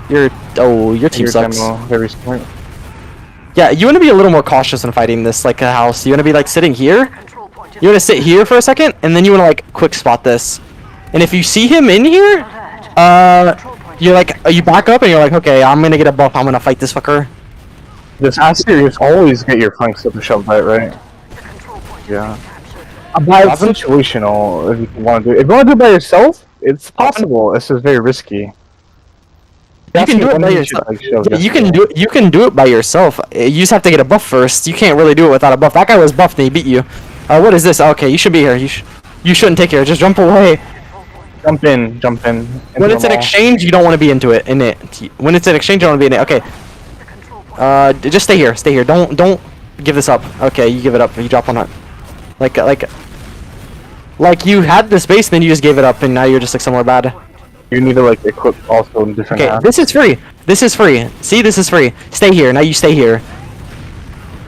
Your team Your sucks. demo, very smart. Yeah, you want to be a little more cautious when fighting this like a house. You want to be like sitting here. Control point You want to sit here for a second, and then you want to like quick spot this. And if you see him in here, you're like you back up and you're like, okay, I'm gonna get a buff. I'm gonna fight this fucker. Just ask you always get your flank scout to shove that, right? control point Yeah. captured. But it's situational if you want to do it. If you want to do it by yourself, it's possible. This is very risky. You can do it by yourself. Yeah, you can do it by yourself. You just have to get a buff first. You can't really do it without a buff. That guy was buffed and he beat you. What is this? Okay, you should be here. You shouldn't take here. Just jump away. Jump in. When it's an exchange, you don't want to be into it. When it's an exchange, you don't want to be in it. Okay. Just stay here. Stay here. Don't give this up. Okay, you give it up. You drop on it. Like you had the space, then you just gave it up, and now you're just like somewhere bad. You need to like equip also in different. Okay, apps. this is free. This is free. See, this is free. Stay here. Now you stay here.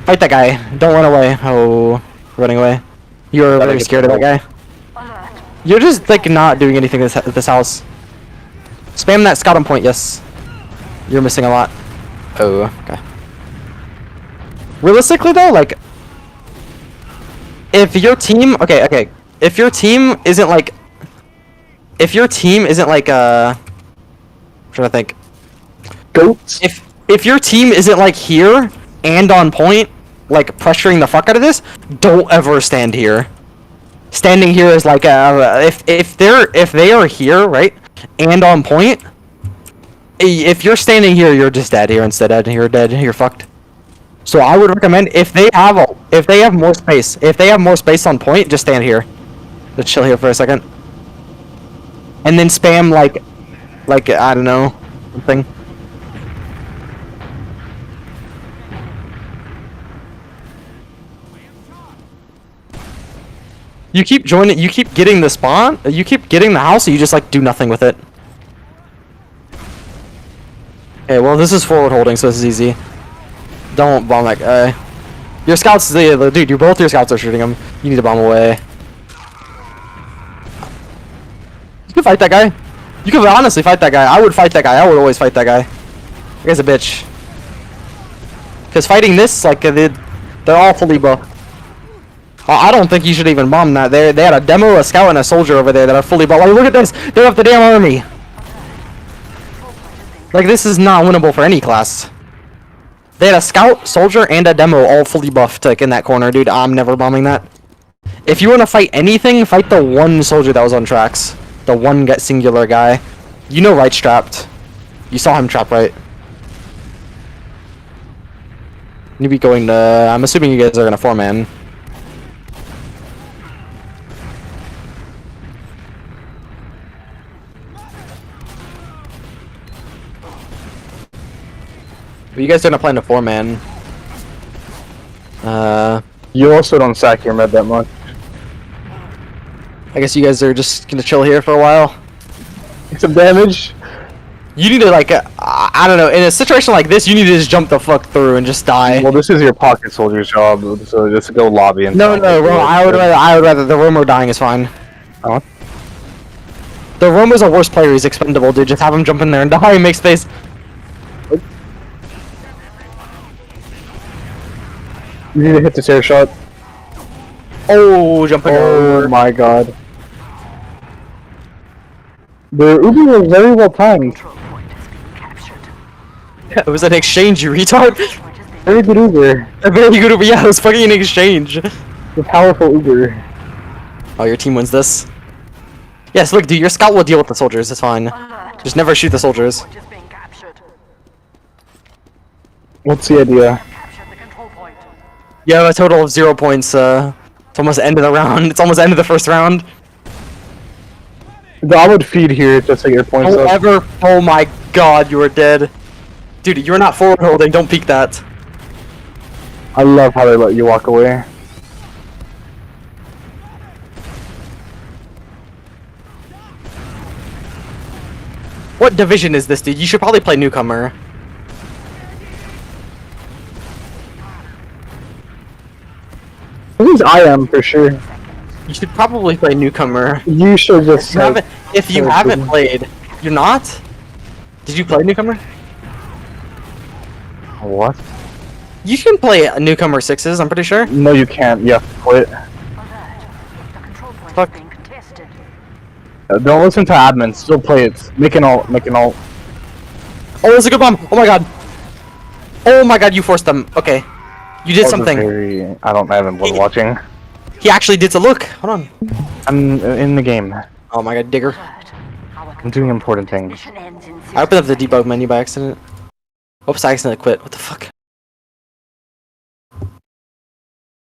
Fight that guy. Don't run away. Oh, running away. You're very scared of that guy. Alert. You're just like not doing anything at this house. Spam that scout on point. Yes. You're missing a lot. Oh, okay. Realistically though, like if your team, okay, if your team isn't like, I'm trying to think. Goats. If your team isn't like here and on point, like pressuring the fuck out of this, don't ever stand here. Standing here is like if they are here, right, and on point. If you're standing here, you're just dead here instead. You're dead. You're fucked. So I would recommend if they have more space, on point, just stand here. Just chill here for a second, and then spam like I don't know, something. You keep joining. You keep getting the spawn. You keep getting the house. So you just like do nothing with it. Okay, well this is forward holding, so this is easy. Don't bomb that guy. Your scouts, dude, both your scouts are shooting him. You need to bomb away. You can fight that guy. You can honestly fight that guy. I would fight that guy. I would always fight that guy. That guy's a bitch. Because fighting this, like, they're all fully buffed. I don't think you should even bomb that. They had a demo, a scout, and a soldier over there that are fully buffed. Like, look at this. They have the damn army. Like, this is not winnable for any class. They had a scout, soldier, and a demo all fully buffed, like, in that corner, dude. I'm never bombing that. If you want to fight anything, fight the one soldier that was on tracks. The one singular guy. You know Right's trapped. You saw him trap right. You be going to... I'm assuming you guys are going to 4-man. But you guys are gonna play in a 4-man. You also don't sack your med that much. I guess you guys are just gonna chill here for a while. Take some damage. You need to like, I don't know. In a situation like this, you need to just jump the fuck through and just die. Well, this is your pocket soldier's job, so just go lobby and. No, I would rather the Romo dying is fine. Oh. The Romo's a worse player. He's expendable, dude. Just have him jump in there and die and make space. You need to hit this air shot. Oh, jumping over. Oh my god. The Uber was very well timed. Control point is being captured. Yeah, it was an exchange, you retard. Point is being Very good Uber. A very good Uber. Yeah, it was fucking an exchange. The powerful Uber. Oh, your team wins this. Yes, look, dude, your scout will deal with the soldiers. It's fine. alert. Just never shoot the soldiers. Point is being captured. What's the idea? Capture the control point. You have a total of 0 points. It's almost the end of the round. It's almost the end of the first round. I would feed here just to get your points Don't up. ever. Oh my god, you are dead. Dude, you're not forward holding. Don't peek that. I love how they let you walk away. What division is this, dude? You should probably play newcomer. At least I am for sure. You should probably play newcomer. You should just. If you haven't played, you're not? Did you play newcomer? What? You can play newcomer 6s, I'm pretty sure. No, you can't. You have to quit. Alert. The control point Fuck. is being contested. Don't listen to admins. Still play it. Make an ult. Make an ult. Oh, that's a good bomb. Oh my god. Oh my god, you forced them. Okay. You did something. I haven't been watching. He actually did. So look. Hold on. I'm in the game. Oh my god, digger. Alert. Our I'm doing important things. mission ends in I opened up the debug menu by accident. Oops, I accidentally quit. What the fuck?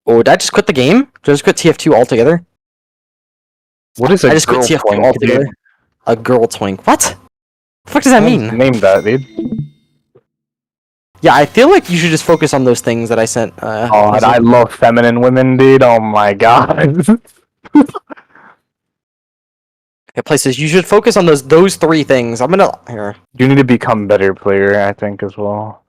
Oh, did I just quit the game? Did I just quit TF2 altogether? What is a I just quit girl TF2 twink, altogether. dude? A girl twink. What? The fuck does that mean? Name that, dude. Yeah, I feel like you should just focus on those things that I sent. Oh, and I love feminine women, dude. Oh my god. Okay, places. You should focus on those 3 things. I'm gonna here. You need to become a better player, I think, as well.